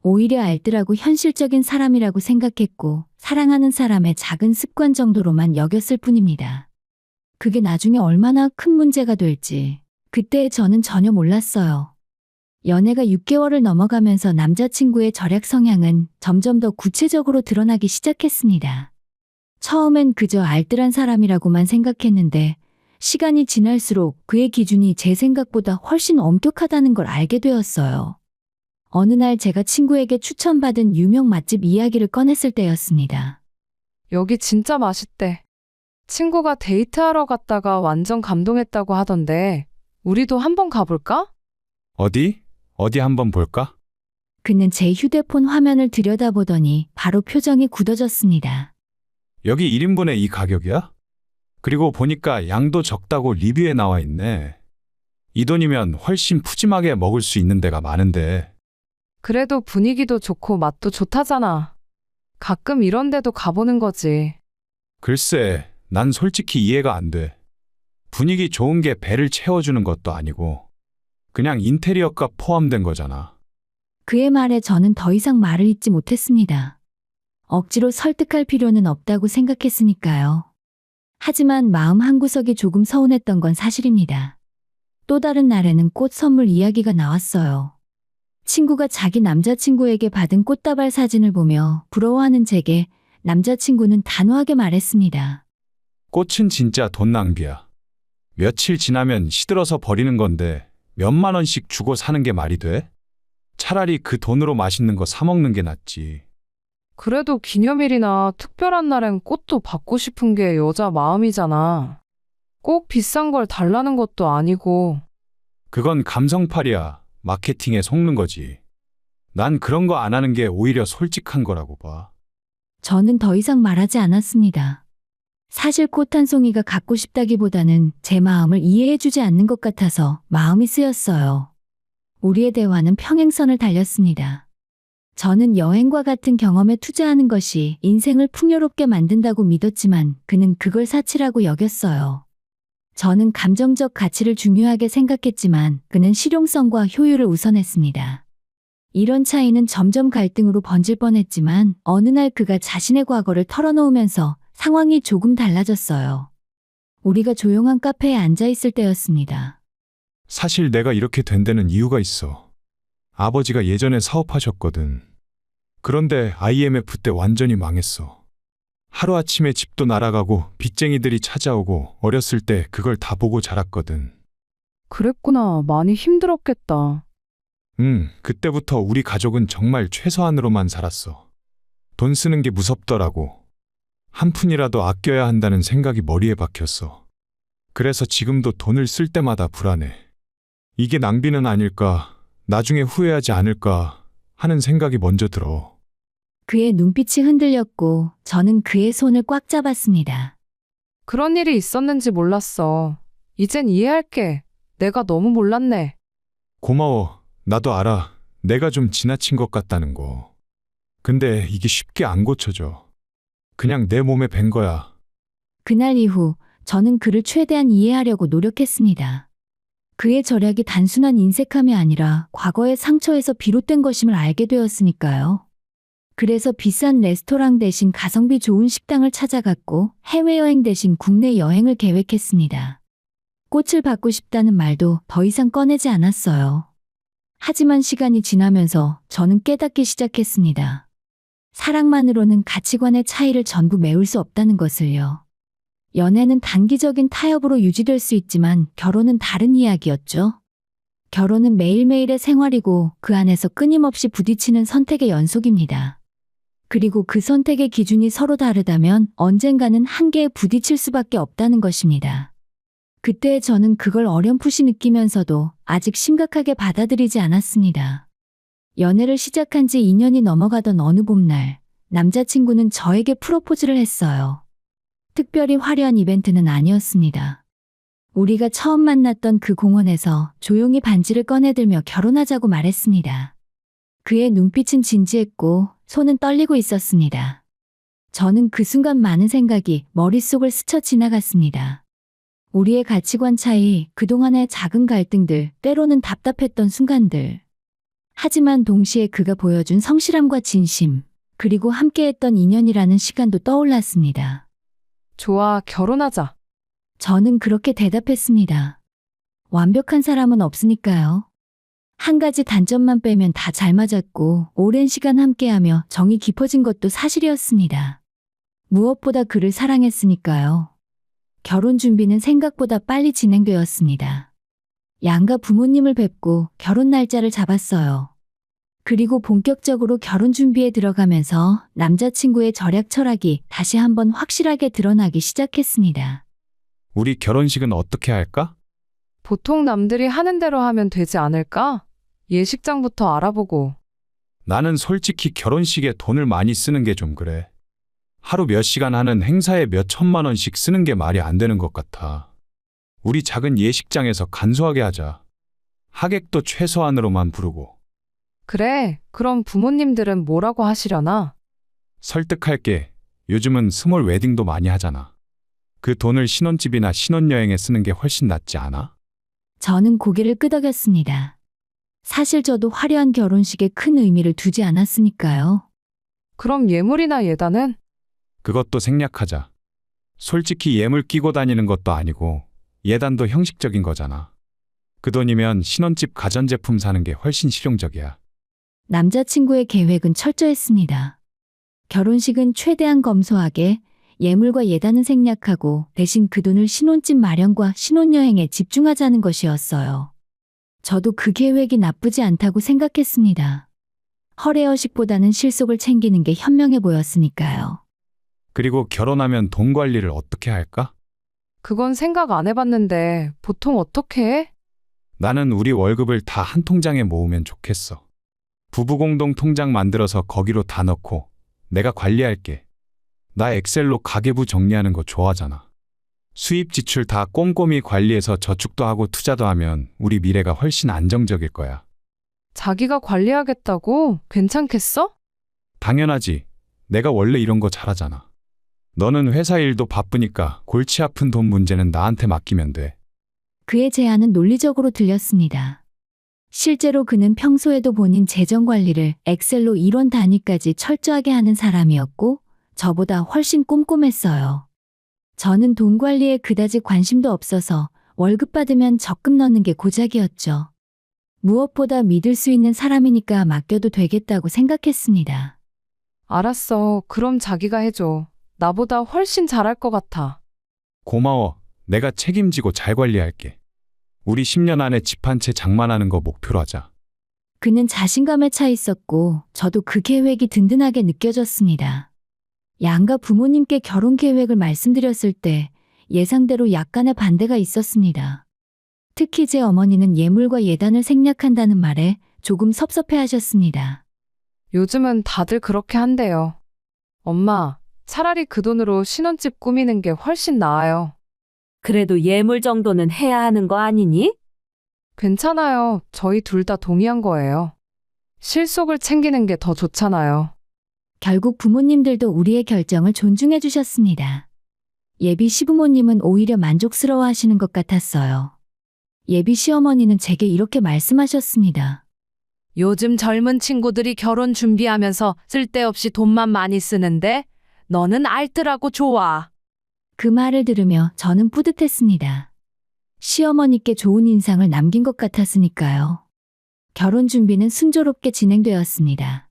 오히려 알뜰하고 현실적인 사람이라고 생각했고 사랑하는 사람의 작은 습관 정도로만 여겼을 뿐입니다. 그게 나중에 얼마나 큰 문제가 될지 그때 저는 전혀 몰랐어요. 연애가 6개월을 넘어가면서 남자친구의 절약 성향은 점점 더 구체적으로 드러나기 시작했습니다. 처음엔 그저 알뜰한 사람이라고만 생각했는데 시간이 지날수록 그의 기준이 제 생각보다 훨씬 엄격하다는 걸 알게 되었어요. 어느 날 제가 친구에게 추천받은 유명 맛집 이야기를 꺼냈을 때였습니다. 여기 진짜 맛있대. 친구가 데이트하러 갔다가 완전 감동했다고 하던데 우리도 한번 가볼까? 어디? 어디 한번 볼까? 그는 제 휴대폰 화면을 들여다보더니 바로 표정이 굳어졌습니다. 여기 1인분에 이 가격이야? 그리고 보니까 양도 적다고 리뷰에 나와 있네. 이 돈이면 훨씬 푸짐하게 먹을 수 있는 데가 많은데. 그래도 분위기도 좋고 맛도 좋다잖아. 가끔 이런 데도 가보는 거지. 글쎄, 난 솔직히 이해가 안 돼. 분위기 좋은 게 배를 채워주는 것도 아니고 그냥 인테리어가 포함된 거잖아. 그의 말에 저는 더 이상 말을 잇지 못했습니다. 억지로 설득할 필요는 없다고 생각했으니까요. 하지만 마음 한구석이 조금 서운했던 건 사실입니다. 또 다른 날에는 꽃 선물 이야기가 나왔어요. 친구가 자기 남자친구에게 받은 꽃다발 사진을 보며 부러워하는 제게 남자친구는 단호하게 말했습니다. 꽃은 진짜 돈 낭비야. 며칠 지나면 시들어서 버리는 건데 몇만 원씩 주고 사는 게 말이 돼? 차라리 그 돈으로 맛있는 거 사 먹는 게 낫지. 그래도 기념일이나 특별한 날엔 꽃도 받고 싶은 게 여자 마음이잖아. 꼭 비싼 걸 달라는 것도 아니고. 그건 감성팔이야. 마케팅에 속는 거지. 난 그런 거 안 하는 게 오히려 솔직한 거라고 봐. 저는 더 이상 말하지 않았습니다. 사실 꽃 한 송이가 갖고 싶다기보다는 제 마음을 이해해주지 않는 것 같아서 마음이 쓰였어요. 우리의 대화는 평행선을 달렸습니다. 저는 여행과 같은 경험에 투자하는 것이 인생을 풍요롭게 만든다고 믿었지만 그는 그걸 사치라고 여겼어요. 저는 감정적 가치를 중요하게 생각했지만 그는 실용성과 효율을 우선했습니다. 이런 차이는 점점 갈등으로 번질 뻔했지만 어느 날 그가 자신의 과거를 털어놓으면서 상황이 조금 달라졌어요. 우리가 조용한 카페에 앉아 있을 때였습니다. 사실 내가 이렇게 된 데는 이유가 있어. 아버지가 예전에 사업하셨거든. 그런데 IMF 때 완전히 망했어. 하루아침에 집도 날아가고 빚쟁이들이 찾아오고 어렸을 때 그걸 다 보고 자랐거든. 그랬구나. 많이 힘들었겠다. 그때부터 우리 가족은 정말 최소한으로만 살았어. 돈 쓰는 게 무섭더라고. 한 푼이라도 아껴야 한다는 생각이 머리에 박혔어. 그래서 지금도 돈을 쓸 때마다 불안해. 이게 낭비는 아닐까, 나중에 후회하지 않을까 하는 생각이 먼저 들어. 그의 눈빛이 흔들렸고 저는 그의 손을 꽉 잡았습니다. 그런 일이 있었는지 몰랐어. 이젠 이해할게. 내가 너무 몰랐네. 고마워. 나도 알아. 내가 좀 지나친 것 같다는 거. 근데 이게 쉽게 안 고쳐져. 그냥 내 몸에 밴 거야. 그날 이후 저는 그를 최대한 이해하려고 노력했습니다. 그의 절약이 단순한 인색함이 아니라 과거의 상처에서 비롯된 것임을 알게 되었으니까요. 그래서 비싼 레스토랑 대신 가성비 좋은 식당을 찾아갔고 해외여행 대신 국내 여행을 계획했습니다. 꽃을 받고 싶다는 말도 더 이상 꺼내지 않았어요. 하지만 시간이 지나면서 저는 깨닫기 시작했습니다. 사랑만으로는 가치관의 차이를 전부 메울 수 없다는 것을요. 연애는 단기적인 타협으로 유지될 수 있지만 결혼은 다른 이야기였죠. 결혼은 매일매일의 생활이고 그 안에서 끊임없이 부딪히는 선택의 연속입니다. 그리고 그 선택의 기준이 서로 다르다면 언젠가는 한계에 부딪힐 수밖에 없다는 것입니다. 그때 저는 그걸 어렴풋이 느끼면서도 아직 심각하게 받아들이지 않았습니다. 연애를 시작한 지 2년이 넘어가던 어느 봄날, 남자친구는 저에게 프로포즈를 했어요. 특별히 화려한 이벤트는 아니었습니다. 우리가 처음 만났던 그 공원에서 조용히 반지를 꺼내들며 결혼하자고 말했습니다. 그의 눈빛은 진지했고 손은 떨리고 있었습니다. 저는 그 순간 많은 생각이 머릿속을 스쳐 지나갔습니다. 우리의 가치관 차이, 그동안의 작은 갈등들, 때로는 답답했던 순간들. 하지만 동시에 그가 보여준 성실함과 진심, 그리고 함께했던 인연이라는 시간도 떠올랐습니다. 좋아, 결혼하자. 저는 그렇게 대답했습니다. 완벽한 사람은 없으니까요. 한 가지 단점만 빼면 다 잘 맞았고 오랜 시간 함께하며 정이 깊어진 것도 사실이었습니다. 무엇보다 그를 사랑했으니까요. 결혼 준비는 생각보다 빨리 진행되었습니다. 양가 부모님을 뵙고 결혼 날짜를 잡았어요. 그리고 본격적으로 결혼 준비에 들어가면서 남자친구의 절약 철학이 다시 한번 확실하게 드러나기 시작했습니다. 우리 결혼식은 어떻게 할까? 보통 남들이 하는 대로 하면 되지 않을까? 예식장부터 알아보고. 나는 솔직히 결혼식에 돈을 많이 쓰는 게 좀 그래. 하루 몇 시간 하는 행사에 몇 천만 원씩 쓰는 게 말이 안 되는 것 같아. 우리 작은 예식장에서 간소하게 하자. 하객도 최소한으로만 부르고. 그래, 그럼 부모님들은 뭐라고 하시려나? 설득할게. 요즘은 스몰 웨딩도 많이 하잖아. 그 돈을 신혼집이나 신혼여행에 쓰는 게 훨씬 낫지 않아? 저는 고개를 끄덕였습니다. 사실 저도 화려한 결혼식에 큰 의미를 두지 않았으니까요. 그럼 예물이나 예단은? 그것도 생략하자. 솔직히 예물 끼고 다니는 것도 아니고 예단도 형식적인 거잖아. 그 돈이면 신혼집 가전제품 사는 게 훨씬 실용적이야. 남자친구의 계획은 철저했습니다. 결혼식은 최대한 검소하게, 예물과 예단은 생략하고 대신 그 돈을 신혼집 마련과 신혼여행에 집중하자는 것이었어요. 저도 그 계획이 나쁘지 않다고 생각했습니다. 허례허식보다는 실속을 챙기는 게 현명해 보였으니까요. 그리고 결혼하면 돈 관리를 어떻게 할까? 그건 생각 안 해봤는데 보통 어떻게 해? 나는 우리 월급을 다 한 통장에 모으면 좋겠어. 부부 공동 통장 만들어서 거기로 다 넣고 내가 관리할게. 나 엑셀로 가계부 정리하는 거 좋아하잖아. 수입 지출 다 꼼꼼히 관리해서 저축도 하고 투자도 하면 우리 미래가 훨씬 안정적일 거야. 자기가 관리하겠다고? 괜찮겠어? 당연하지. 내가 원래 이런 거 잘하잖아. 너는 회사 일도 바쁘니까 골치 아픈 돈 문제는 나한테 맡기면 돼. 그의 제안은 논리적으로 들렸습니다. 실제로 그는 평소에도 본인 재정 관리를 엑셀로 1원 단위까지 철저하게 하는 사람이었고 저보다 훨씬 꼼꼼했어요. 저는 돈 관리에 그다지 관심도 없어서 월급 받으면 적금 넣는 게 고작이었죠. 무엇보다 믿을 수 있는 사람이니까 맡겨도 되겠다고 생각했습니다. 알았어. 그럼 자기가 해줘. 나보다 훨씬 잘할 것 같아. 고마워. 내가 책임지고 잘 관리할게. 우리 10년 안에 집 한 채 장만하는 거 목표로 하자. 그는 자신감에 차 있었고 저도 그 계획이 든든하게 느껴졌습니다. 양가 부모님께 결혼 계획을 말씀드렸을 때 예상대로 약간의 반대가 있었습니다. 특히 제 어머니는 예물과 예단을 생략한다는 말에 조금 섭섭해하셨습니다. 요즘은 다들 그렇게 한대요. 엄마, 차라리 그 돈으로 신혼집 꾸미는 게 훨씬 나아요. 그래도 예물 정도는 해야 하는 거 아니니? 괜찮아요. 저희 둘 다 동의한 거예요. 실속을 챙기는 게 더 좋잖아요. 결국 부모님들도 우리의 결정을 존중해 주셨습니다. 예비 시부모님은 오히려 만족스러워 하시는 것 같았어요. 예비 시어머니는 제게 이렇게 말씀하셨습니다. 요즘 젊은 친구들이 결혼 준비하면서 쓸데없이 돈만 많이 쓰는데 너는 알뜰하고 좋아. 그 말을 들으며 저는 뿌듯했습니다. 시어머니께 좋은 인상을 남긴 것 같았으니까요. 결혼 준비는 순조롭게 진행되었습니다.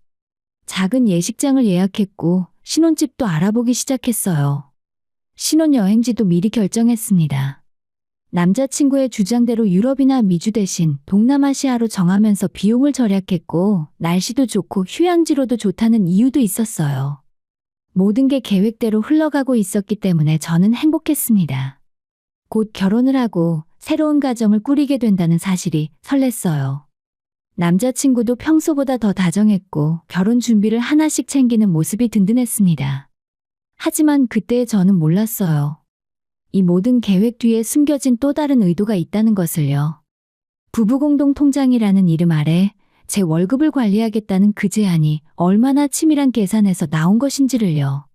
작은 예식장을 예약했고 신혼집도 알아보기 시작했어요. 신혼여행지도 미리 결정했습니다. 남자친구의 주장대로 유럽이나 미주 대신 동남아시아로 정하면서 비용을 절약했고 날씨도 좋고 휴양지로도 좋다는 이유도 있었어요. 모든 게 계획대로 흘러가고 있었기 때문에 저는 행복했습니다. 곧 결혼을 하고 새로운 가정을 꾸리게 된다는 사실이 설렜어요. 남자친구도 평소보다 더 다정했고 결혼 준비를 하나씩 챙기는 모습이 든든했습니다. 하지만 그때의 저는 몰랐어요. 이 모든 계획 뒤에 숨겨진 또 다른 의도가 있다는 것을요. 부부공동통장이라는 이름 아래 제 월급을 관리하겠다는 그 제안이 얼마나 치밀한 계산에서 나온 것인지를요.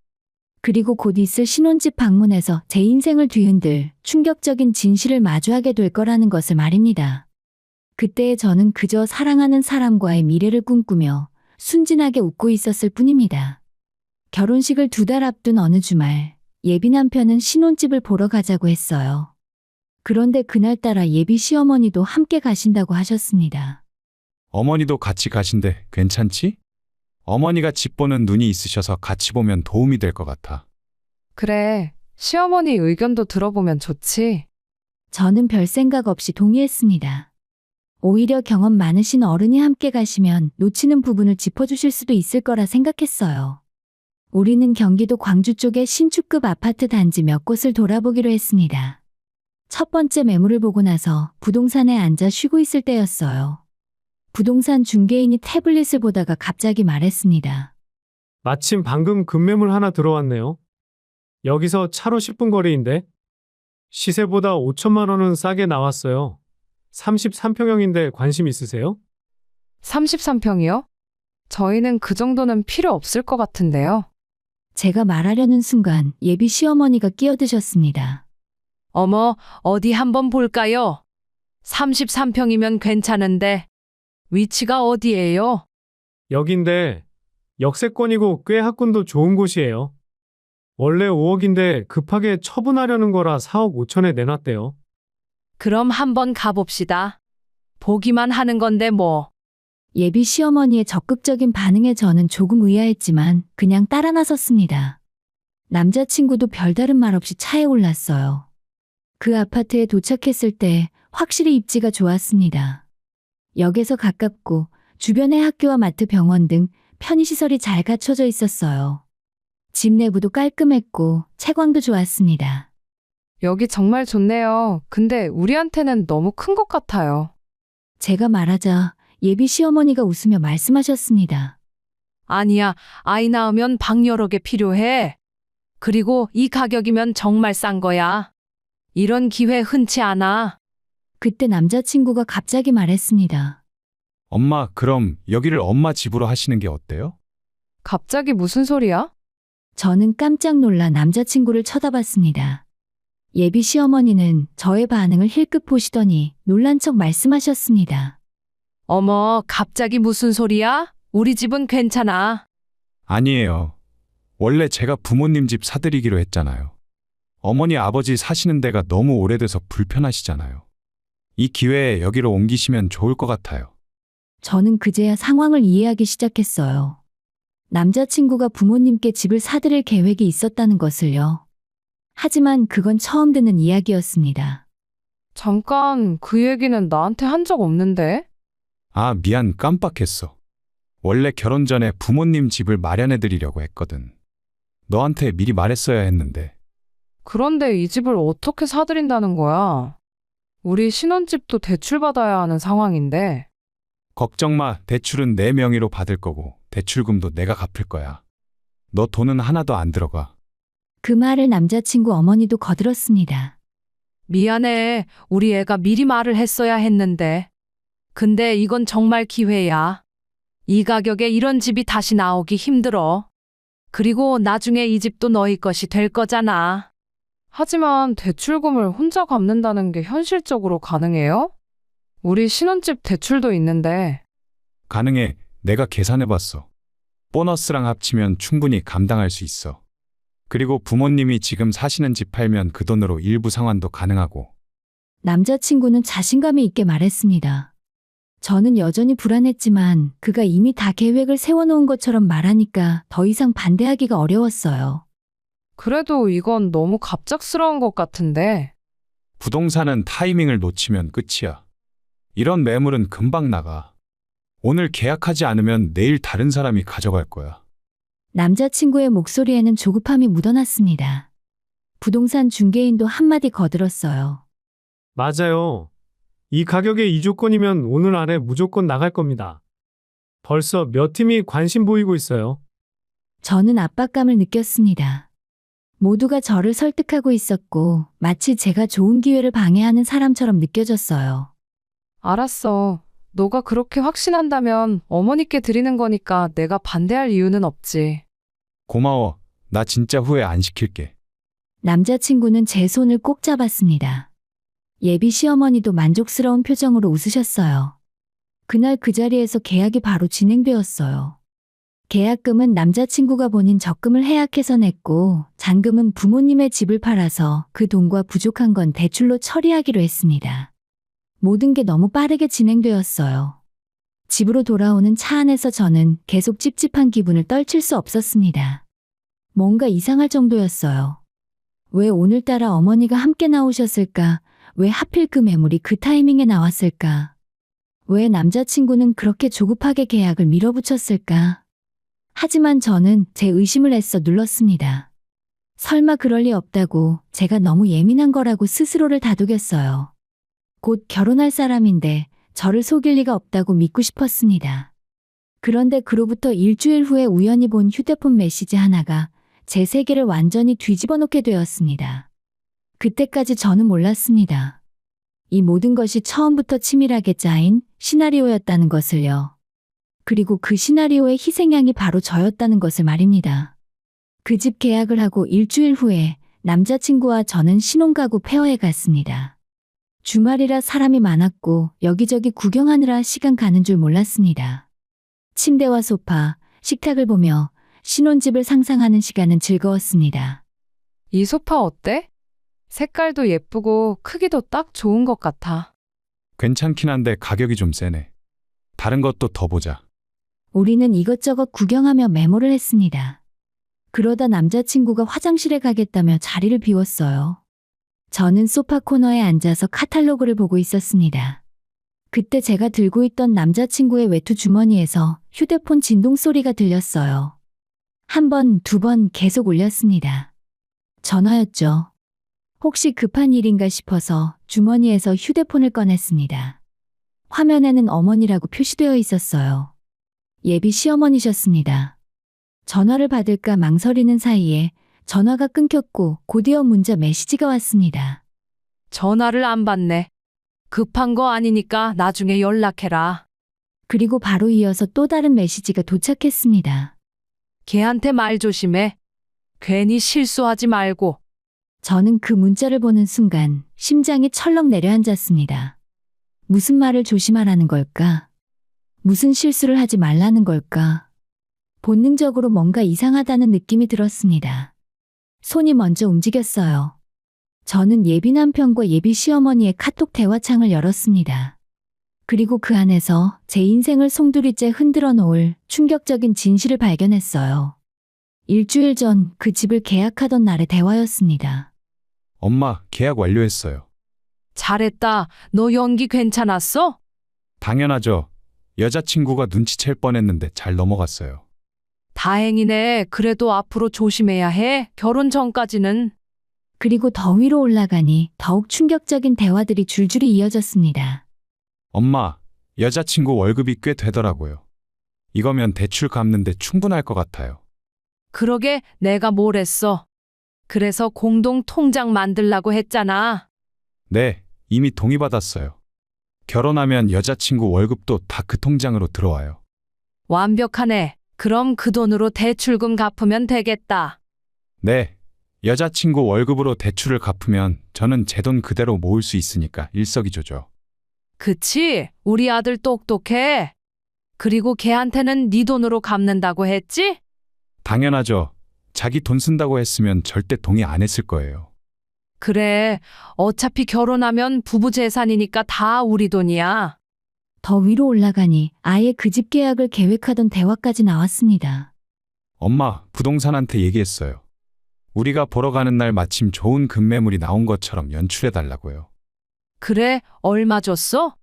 그리고 곧 있을 신혼집 방문에서 제 인생을 뒤흔들 충격적인 진실을 마주하게 될 거라는 것을 말입니다. 그때의 저는 그저 사랑하는 사람과의 미래를 꿈꾸며 순진하게 웃고 있었을 뿐입니다. 결혼식을 2달 앞둔 어느 주말, 예비 남편은 신혼집을 보러 가자고 했어요. 그런데 그날따라 예비 시어머니도 함께 가신다고 하셨습니다. 어머니도 같이 가신대. 괜찮지? 어머니가 집 보는 눈이 있으셔서 같이 보면 도움이 될 것 같아. 그래, 시어머니 의견도 들어보면 좋지. 저는 별 생각 없이 동의했습니다. 오히려 경험 많으신 어른이 함께 가시면 놓치는 부분을 짚어주실 수도 있을 거라 생각했어요. 우리는 경기도 광주 쪽의 신축급 아파트 단지 몇 곳을 돌아보기로 했습니다. 첫 번째 매물을 보고 나서 부동산에 앉아 쉬고 있을 때였어요. 부동산 중개인이 태블릿을 보다가 갑자기 말했습니다. 마침 방금 급매물 하나 들어왔네요. 여기서 차로 10분 거리인데 시세보다 5천만 원은 싸게 나왔어요. 33평형인데 관심 있으세요? 33평이요? 저희는 그 정도는 필요 없을 것 같은데요. 제가 말하려는 순간 예비 시어머니가 끼어드셨습니다. 어머, 어디 한번 볼까요? 33평이면 괜찮은데 위치가 어디예요? 여긴데 역세권이고 꽤 학군도 좋은 곳이에요. 원래 5억인데 급하게 처분하려는 거라 4억 5천에 내놨대요. 그럼 한번 가봅시다. 보기만 하는 건데 뭐. 예비 시어머니의 적극적인 반응에 저는 조금 의아했지만 그냥 따라 나섰습니다. 남자친구도 별다른 말 없이 차에 올랐어요. 그 아파트에 도착했을 때 확실히 입지가 좋았습니다. 역에서 가깝고 주변에 학교와 마트, 병원 등 편의시설이 잘 갖춰져 있었어요. 집 내부도 깔끔했고 채광도 좋았습니다. 여기 정말 좋네요. 근데 우리한테는 너무 큰 것 같아요. 제가 말하자 예비 시어머니가 웃으며 말씀하셨습니다. 아니야, 아이 낳으면 방 여러 개 필요해. 그리고 이 가격이면 정말 싼 거야. 이런 기회 흔치 않아. 그때 남자친구가 갑자기 말했습니다. 엄마, 그럼 여기를 엄마 집으로 하시는 게 어때요? 갑자기 무슨 소리야? 저는 깜짝 놀라 남자친구를 쳐다봤습니다. 예비 시어머니는 저의 반응을 힐끗 보시더니 놀란 척 말씀하셨습니다. 어머, 갑자기 무슨 소리야? 우리 집은 괜찮아. 아니에요. 원래 제가 부모님 집 사드리기로 했잖아요. 어머니 아버지 사시는 데가 너무 오래돼서 불편하시잖아요. 이 기회에 여기로 옮기시면 좋을 것 같아요. 저는 그제야 상황을 이해하기 시작했어요. 남자친구가 부모님께 집을 사드릴 계획이 있었다는 것을요. 하지만 그건 처음 듣는 이야기였습니다. 잠깐, 그 얘기는 나한테 한 적 없는데? 아, 미안, 깜빡했어. 원래 결혼 전에 부모님 집을 마련해 드리려고 했거든. 너한테 미리 말했어야 했는데. 그런데 이 집을 어떻게 사드린다는 거야? 우리 신혼집도 대출받아야 하는 상황인데. 걱정 마, 대출은 내 명의로 받을 거고 대출금도 내가 갚을 거야. 너 돈은 하나도 안 들어가. 그 말을 남자친구 어머니도 거들었습니다. 미안해. 우리 애가 미리 말을 했어야 했는데. 근데 이건 정말 기회야. 이 가격에 이런 집이 다시 나오기 힘들어. 그리고 나중에 이 집도 너희 것이 될 거잖아. 하지만 대출금을 혼자 갚는다는 게 현실적으로 가능해요? 우리 신혼집 대출도 있는데. 가능해. 내가 계산해봤어. 보너스랑 합치면 충분히 감당할 수 있어. 그리고 부모님이 지금 사시는 집 팔면 그 돈으로 일부 상환도 가능하고. 남자친구는 자신감이 있게 말했습니다. 저는 여전히 불안했지만 그가 이미 다 계획을 세워놓은 것처럼 말하니까 더 이상 반대하기가 어려웠어요. 그래도 이건 너무 갑작스러운 것 같은데. 부동산은 타이밍을 놓치면 끝이야. 이런 매물은 금방 나가. 오늘 계약하지 않으면 내일 다른 사람이 가져갈 거야. 남자친구의 목소리에는 조급함이 묻어났습니다. 부동산 중개인도 한마디 거들었어요. 맞아요. 이 가격에 이 조건이면 오늘 안에 무조건 나갈 겁니다. 벌써 몇 팀이 관심 보이고 있어요. 저는 압박감을 느꼈습니다. 모두가 저를 설득하고 있었고 마치 제가 좋은 기회를 방해하는 사람처럼 느껴졌어요. 알았어. 너가 그렇게 확신한다면 어머니께 드리는 거니까 내가 반대할 이유는 없지. 고마워. 나 진짜 후회 안 시킬게. 남자친구는 제 손을 꼭 잡았습니다. 예비 시어머니도 만족스러운 표정으로 웃으셨어요. 그날 그 자리에서 계약이 바로 진행되었어요. 계약금은 남자친구가 본인 적금을 해약해서 냈고 잔금은 부모님의 집을 팔아서 그 돈과 부족한 건 대출로 처리하기로 했습니다. 모든 게 너무 빠르게 진행되었어요. 집으로 돌아오는 차 안에서 저는 계속 찝찝한 기분을 떨칠 수 없었습니다. 뭔가 이상할 정도였어요. 왜 오늘따라 어머니가 함께 나오셨을까? 왜 하필 그 매물이 그 타이밍에 나왔을까? 왜 남자친구는 그렇게 조급하게 계약을 밀어붙였을까? 하지만 저는 제 의심을 애써 눌렀습니다. 설마 그럴 리 없다고, 제가 너무 예민한 거라고 스스로를 다독였어요. 곧 결혼할 사람인데 저를 속일 리가 없다고 믿고 싶었습니다. 그런데 그로부터 일주일 후에 우연히 본 휴대폰 메시지 하나가 제 세계를 완전히 뒤집어 놓게 되었습니다. 그때까지 저는 몰랐습니다. 이 모든 것이 처음부터 치밀하게 짜인 시나리오였다는 것을요. 그리고 그 시나리오의 희생양이 바로 저였다는 것을 말입니다. 그 집 계약을 하고 일주일 후에 남자친구와 저는 신혼가구 페어에 갔습니다. 주말이라 사람이 많았고 여기저기 구경하느라 시간 가는 줄 몰랐습니다. 침대와 소파, 식탁을 보며 신혼집을 상상하는 시간은 즐거웠습니다. 이 소파 어때? 색깔도 예쁘고 크기도 딱 좋은 것 같아. 괜찮긴 한데 가격이 좀 세네. 다른 것도 더 보자. 우리는 이것저것 구경하며 메모를 했습니다. 그러다 남자친구가 화장실에 가겠다며 자리를 비웠어요. 저는 소파 코너에 앉아서 카탈로그를 보고 있었습니다. 그때 제가 들고 있던 남자친구의 외투 주머니에서 휴대폰 진동 소리가 들렸어요. 한 번, 두 번 계속 울렸습니다. 전화였죠. 혹시 급한 일인가 싶어서 주머니에서 휴대폰을 꺼냈습니다. 화면에는 어머니라고 표시되어 있었어요. 예비 시어머니셨습니다. 전화를 받을까 망설이는 사이에 전화가 끊겼고 곧이어 문자 메시지가 왔습니다. 전화를 안 받네. 급한 거 아니니까 나중에 연락해라. 그리고 바로 이어서 또 다른 메시지가 도착했습니다. 걔한테 말 조심해. 괜히 실수하지 말고. 저는 그 문자를 보는 순간 심장이 철렁 내려앉았습니다. 무슨 말을 조심하라는 걸까? 무슨 실수를 하지 말라는 걸까? 본능적으로 뭔가 이상하다는 느낌이 들었습니다. 손이 먼저 움직였어요. 저는 예비 남편과 예비 시어머니의 카톡 대화창을 열었습니다. 그리고 그 안에서 제 인생을 송두리째 흔들어 놓을 충격적인 진실을 발견했어요. 일주일 전 그 집을 계약하던 날의 대화였습니다. 엄마, 계약 완료했어요. 잘했다. 너 연기 괜찮았어? 당연하죠. 여자친구가 눈치챌 뻔했는데 잘 넘어갔어요. 다행이네. 그래도 앞으로 조심해야 해. 결혼 전까지는. 그리고 더 위로 올라가니 더욱 충격적인 대화들이 줄줄이 이어졌습니다. 엄마, 여자친구 월급이 꽤 되더라고요. 이거면 대출 갚는데 충분할 것 같아요. 그러게 내가 뭘 했어. 그래서 공동 통장 만들라고 했잖아. 네, 이미 동의받았어요. 결혼하면 여자친구 월급도 다 그 통장으로 들어와요. 완벽하네. 그럼 그 돈으로 대출금 갚으면 되겠다. 네, 여자친구 월급으로 대출을 갚으면 저는 제 돈 그대로 모을 수 있으니까 일석이조죠. 그치? 우리 아들 똑똑해. 그리고 걔한테는 네 돈으로 갚는다고 했지? 당연하죠. 자기 돈 쓴다고 했으면 절대 동의 안 했을 거예요. 그래. 어차피 결혼하면 부부 재산이니까 다 우리 돈이야. 더 위로 올라가니 아예 그 집 계약을 계획하던 대화까지 나왔습니다. 엄마, 부동산한테 얘기했어요. 우리가 보러 가는 날 마침 좋은 급매물이 나온 것처럼 연출해달라고요. 그래? 얼마 줬어?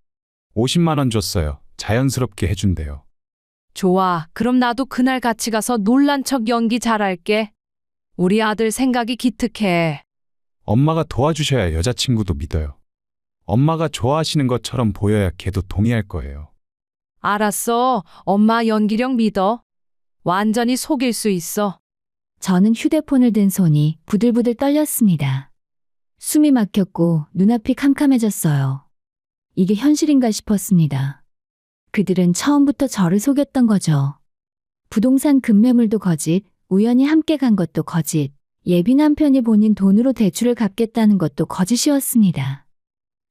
50만 원 줬어요. 자연스럽게 해준대요. 좋아. 그럼 나도 그날 같이 가서 놀란 척 연기 잘할게. 우리 아들 생각이 기특해. 엄마가 도와주셔야 여자친구도 믿어요. 엄마가 좋아하시는 것처럼 보여야 걔도 동의할 거예요. 알았어. 엄마 연기력 믿어. 완전히 속일 수 있어. 저는 휴대폰을 든 손이 부들부들 떨렸습니다. 숨이 막혔고 눈앞이 캄캄해졌어요. 이게 현실인가 싶었습니다. 그들은 처음부터 저를 속였던 거죠. 부동산 급매물도 거짓, 우연히 함께 간 것도 거짓, 예비 남편이 본인 돈으로 대출을 갚겠다는 것도 거짓이었습니다.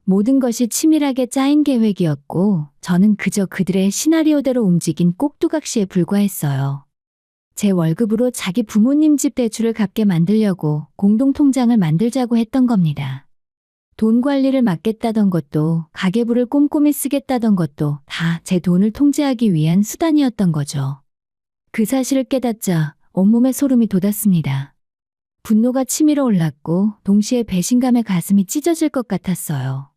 모든 것이 치밀하게 짜인 계획이었고 저는 그저 그들의 시나리오대로 움직인 꼭두각시에 불과했어요. 제 월급으로 자기 부모님 집 대출을 갚게 만들려고 공동통장을 만들자고 했던 겁니다. 돈 관리를 맡겠다던 것도 가계부를 꼼꼼히 쓰겠다던 것도 다 제 돈을 통제하기 위한 수단이었던 거죠. 그 사실을 깨닫자 온몸에 소름이 돋았습니다. 분노가 치밀어 올랐고 동시에 배신감에 가슴이 찢어질 것 같았어요.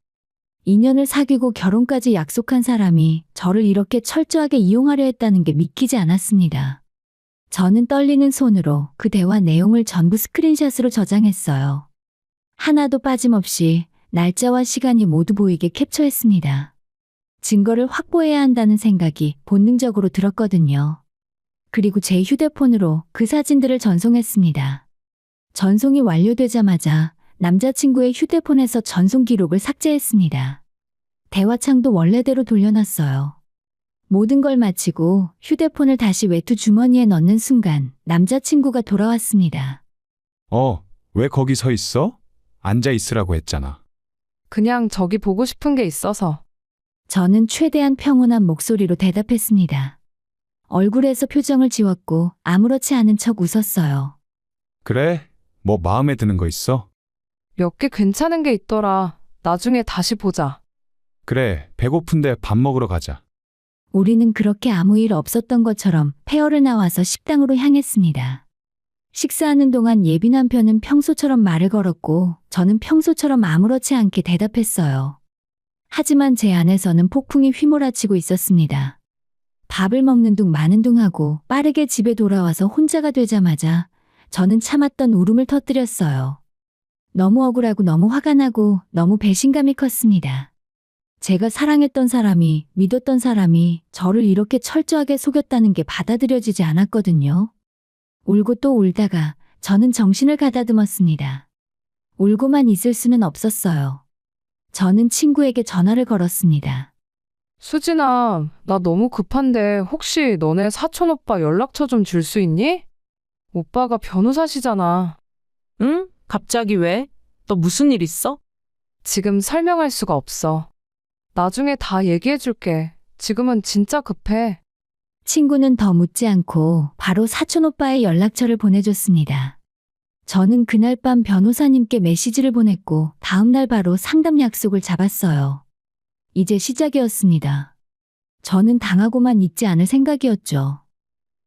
2년을 사귀고 결혼까지 약속한 사람이 저를 이렇게 철저하게 이용하려 했다는 게 믿기지 않았습니다. 저는 떨리는 손으로 그 대화 내용을 전부 스크린샷으로 저장했어요. 하나도 빠짐없이 날짜와 시간이 모두 보이게 캡처했습니다. 증거를 확보해야 한다는 생각이 본능적으로 들었거든요. 그리고 제 휴대폰으로 그 사진들을 전송했습니다. 전송이 완료되자마자 남자친구의 휴대폰에서 전송 기록을 삭제했습니다. 대화창도 원래대로 돌려놨어요. 모든 걸 마치고 휴대폰을 다시 외투 주머니에 넣는 순간 남자친구가 돌아왔습니다. 왜 거기 서 있어? 앉아 있으라고 했잖아. 그냥 저기 보고 싶은 게 있어서. 저는 최대한 평온한 목소리로 대답했습니다. 얼굴에서 표정을 지웠고 아무렇지 않은 척 웃었어요. 그래? 뭐 마음에 드는 거 있어? 몇 개 괜찮은 게 있더라. 나중에 다시 보자. 그래, 배고픈데 밥 먹으러 가자. 우리는 그렇게 아무 일 없었던 것처럼 폐허를 나와서 식당으로 향했습니다. 식사하는 동안 예비 남편은 평소처럼 말을 걸었고 저는 평소처럼 아무렇지 않게 대답했어요. 하지만 제 안에서는 폭풍이 휘몰아치고 있었습니다. 밥을 먹는 둥 마는 둥 하고 빠르게 집에 돌아와서 혼자가 되자마자 저는 참았던 울음을 터뜨렸어요. 너무 억울하고 너무 화가 나고 너무 배신감이 컸습니다. 제가 사랑했던 사람이, 믿었던 사람이 저를 이렇게 철저하게 속였다는 게 받아들여지지 않았거든요. 울고 또 울다가 저는 정신을 가다듬었습니다. 울고만 있을 수는 없었어요. 저는 친구에게 전화를 걸었습니다. 수진아, 나 너무 급한데 혹시 너네 사촌 오빠 연락처 좀 줄 수 있니? 오빠가 변호사시잖아. 응? 갑자기 왜? 너 무슨 일 있어? 지금 설명할 수가 없어. 나중에 다 얘기해 줄게. 지금은 진짜 급해. 친구는 더 묻지 않고 바로 사촌오빠의 연락처를 보내줬습니다. 저는 그날 밤 변호사님께 메시지를 보냈고 다음날 바로 상담 약속을 잡았어요. 이제 시작이었습니다. 저는 당하고만 있지 않을 생각이었죠.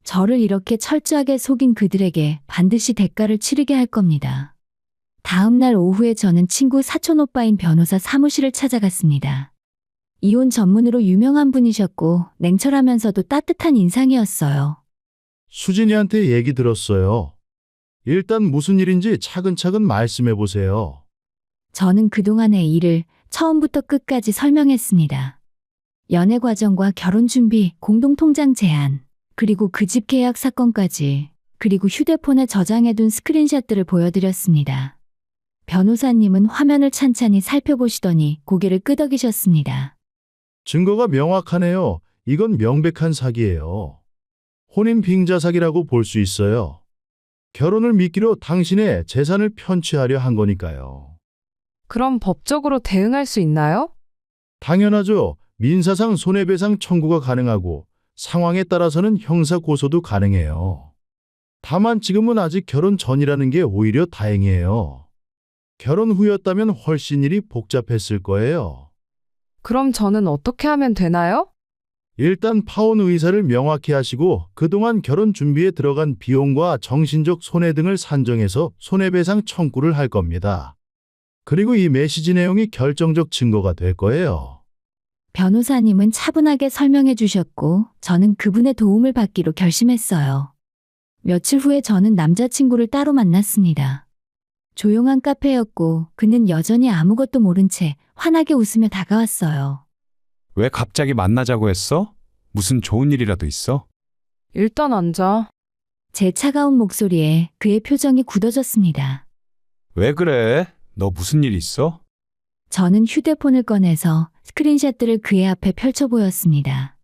저를 이렇게 철저하게 속인 그들에게 반드시 대가를 치르게 할 겁니다. 다음날 오후에 저는 친구 사촌오빠인 변호사 사무실을 찾아갔습니다. 이혼 전문으로 유명한 분이셨고 냉철하면서도 따뜻한 인상이었어요. 수진이한테 얘기 들었어요. 일단 무슨 일인지 차근차근 말씀해 보세요. 저는 그동안의 일을 처음부터 끝까지 설명했습니다. 연애 과정과 결혼 준비, 공동통장 제안, 그리고 그 집 계약 사건까지, 그리고 휴대폰에 저장해둔 스크린샷들을 보여드렸습니다. 변호사님은 화면을 찬찬히 살펴보시더니 고개를 끄덕이셨습니다. 증거가 명확하네요. 이건 명백한 사기예요. 혼인 빙자 사기라고 볼 수 있어요. 결혼을 미끼로 당신의 재산을 편취하려 한 거니까요. 그럼 법적으로 대응할 수 있나요? 당연하죠. 민사상 손해배상 청구가 가능하고 상황에 따라서는 형사 고소도 가능해요. 다만 지금은 아직 결혼 전이라는 게 오히려 다행이에요. 결혼 후였다면 훨씬 일이 복잡했을 거예요. 그럼 저는 어떻게 하면 되나요? 일단 파혼 의사를 명확히 하시고 그동안 결혼 준비에 들어간 비용과 정신적 손해 등을 산정해서 손해배상 청구를 할 겁니다. 그리고 이 메시지 내용이 결정적 증거가 될 거예요. 변호사님은 차분하게 설명해 주셨고 저는 그분의 도움을 받기로 결심했어요. 며칠 후에 저는 남자친구를 따로 만났습니다. 조용한 카페였고 그는 여전히 아무것도 모른 채 환하게 웃으며 다가왔어요. 왜 갑자기 만나자고 했어? 무슨 좋은 일이라도 있어? 일단 앉아. 제 차가운 목소리에 그의 표정이 굳어졌습니다. 왜 그래? 너 무슨 일 있어? 저는 휴대폰을 꺼내서 스크린샷들을 그의 앞에 펼쳐 보였습니다.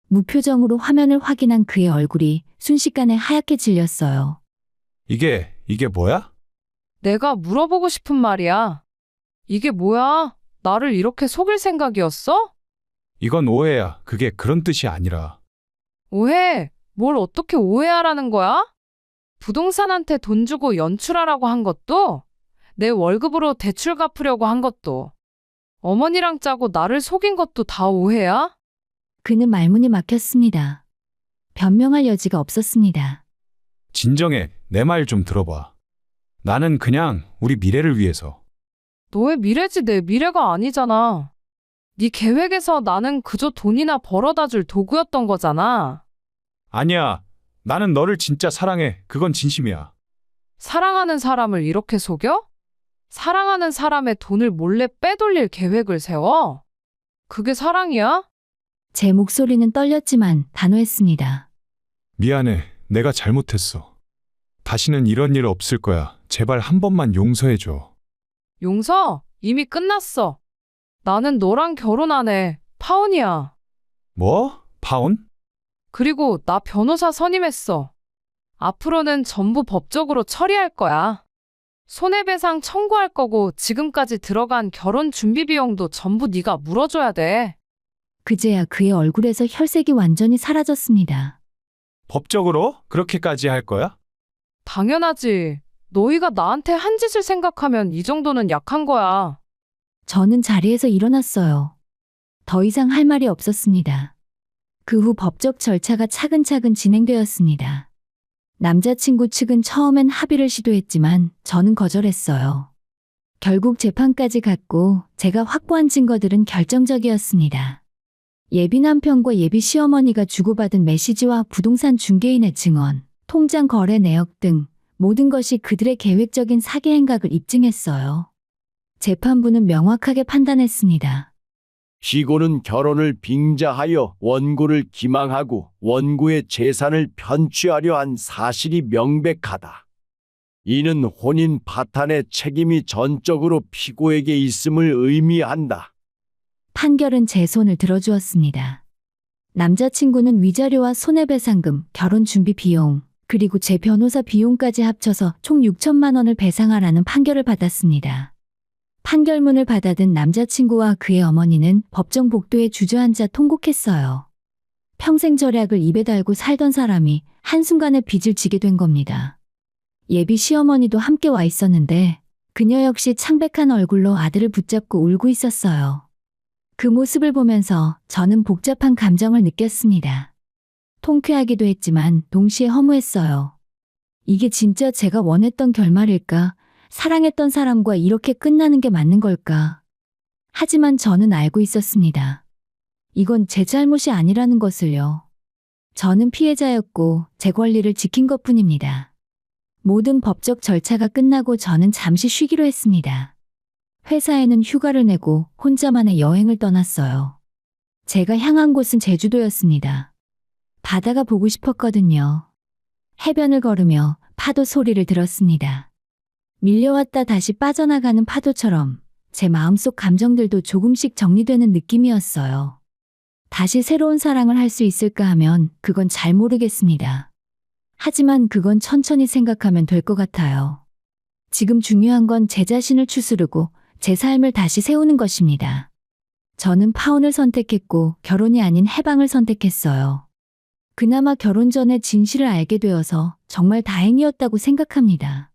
무표정으로 화면을 확인한 그의 얼굴이 순식간에 하얗게 질렸어요. 이게 뭐야? 내가 물어보고 싶은 말이야. 이게 뭐야? 나를 이렇게 속일 생각이었어? 이건 오해야. 그게 그런 뜻이 아니라. 오해? 뭘 어떻게 오해하라는 거야? 부동산한테 돈 주고 연출하라고 한 것도, 내 월급으로 대출 갚으려고 한 것도, 어머니랑 짜고 나를 속인 것도 다 오해야? 그는 말문이 막혔습니다. 변명할 여지가 없었습니다. 진정해. 내 말 좀 들어봐. 나는 그냥 우리 미래를 위해서. 너의 미래지 내 미래가 아니잖아. 네 계획에서 나는 그저 돈이나 벌어다 줄 도구였던 거잖아. 아니야. 나는 너를 진짜 사랑해. 그건 진심이야. 사랑하는 사람을 이렇게 속여? 사랑하는 사람의 돈을 몰래 빼돌릴 계획을 세워? 그게 사랑이야? 제 목소리는 떨렸지만 단호했습니다. 미안해. 내가 잘못했어. 다시는 이런 일 없을 거야. 제발 한 번만 용서해줘. 용서? 이미 끝났어. 나는 너랑 결혼 안 해. 파혼이야. 뭐? 파혼? 그리고 나 변호사 선임했어. 앞으로는 전부 법적으로 처리할 거야. 손해배상 청구할 거고 지금까지 들어간 결혼 준비 비용도 전부 네가 물어줘야 돼. 그제야 그의 얼굴에서 혈색이 완전히 사라졌습니다. 법적으로? 그렇게까지 할 거야? 당연하지. 너희가 나한테 한 짓을 생각하면 이 정도는 약한 거야. 저는 자리에서 일어났어요. 더 이상 할 말이 없었습니다. 그 후 법적 절차가 차근차근 진행되었습니다. 남자친구 측은 처음엔 합의를 시도했지만 저는 거절했어요. 결국 재판까지 갔고 제가 확보한 증거들은 결정적이었습니다. 예비 남편과 예비 시어머니가 주고받은 메시지와 부동산 중개인의 증언, 통장 거래 내역 등 모든 것이 그들의 계획적인 사기 행각을 입증했어요. 재판부는 명확하게 판단했습니다. 피고는 결혼을 빙자하여 원고를 기망하고 원고의 재산을 편취하려 한 사실이 명백하다. 이는 혼인 파탄의 책임이 전적으로 피고에게 있음을 의미한다. 판결은 제 손을 들어주었습니다. 남자친구는 위자료와 손해배상금, 결혼 준비 비용, 그리고 제 변호사 비용까지 합쳐서 총 6천만 원을 배상하라는 판결을 받았습니다. 판결문을 받아든 남자친구와 그의 어머니는 법정 복도에 주저앉아 통곡했어요. 평생 절약을 입에 달고 살던 사람이 한순간에 빚을 지게 된 겁니다. 예비 시어머니도 함께 와 있었는데 그녀 역시 창백한 얼굴로 아들을 붙잡고 울고 있었어요. 그 모습을 보면서 저는 복잡한 감정을 느꼈습니다. 통쾌하기도 했지만 동시에 허무했어요. 이게 진짜 제가 원했던 결말일까? 사랑했던 사람과 이렇게 끝나는 게 맞는 걸까? 하지만 저는 알고 있었습니다. 이건 제 잘못이 아니라는 것을요. 저는 피해자였고 제 권리를 지킨 것뿐입니다. 모든 법적 절차가 끝나고 저는 잠시 쉬기로 했습니다. 회사에는 휴가를 내고 혼자만의 여행을 떠났어요. 제가 향한 곳은 제주도였습니다. 바다가 보고 싶었거든요. 해변을 걸으며 파도 소리를 들었습니다. 밀려왔다 다시 빠져나가는 파도처럼 제 마음속 감정들도 조금씩 정리되는 느낌이었어요. 다시 새로운 사랑을 할 수 있을까 하면 그건 잘 모르겠습니다. 하지만 그건 천천히 생각하면 될 것 같아요. 지금 중요한 건 제 자신을 추스르고 제 삶을 다시 세우는 것입니다. 저는 파혼을 선택했고 결혼이 아닌 해방을 선택했어요. 그나마 결혼 전에 진실을 알게 되어서 정말 다행이었다고 생각합니다.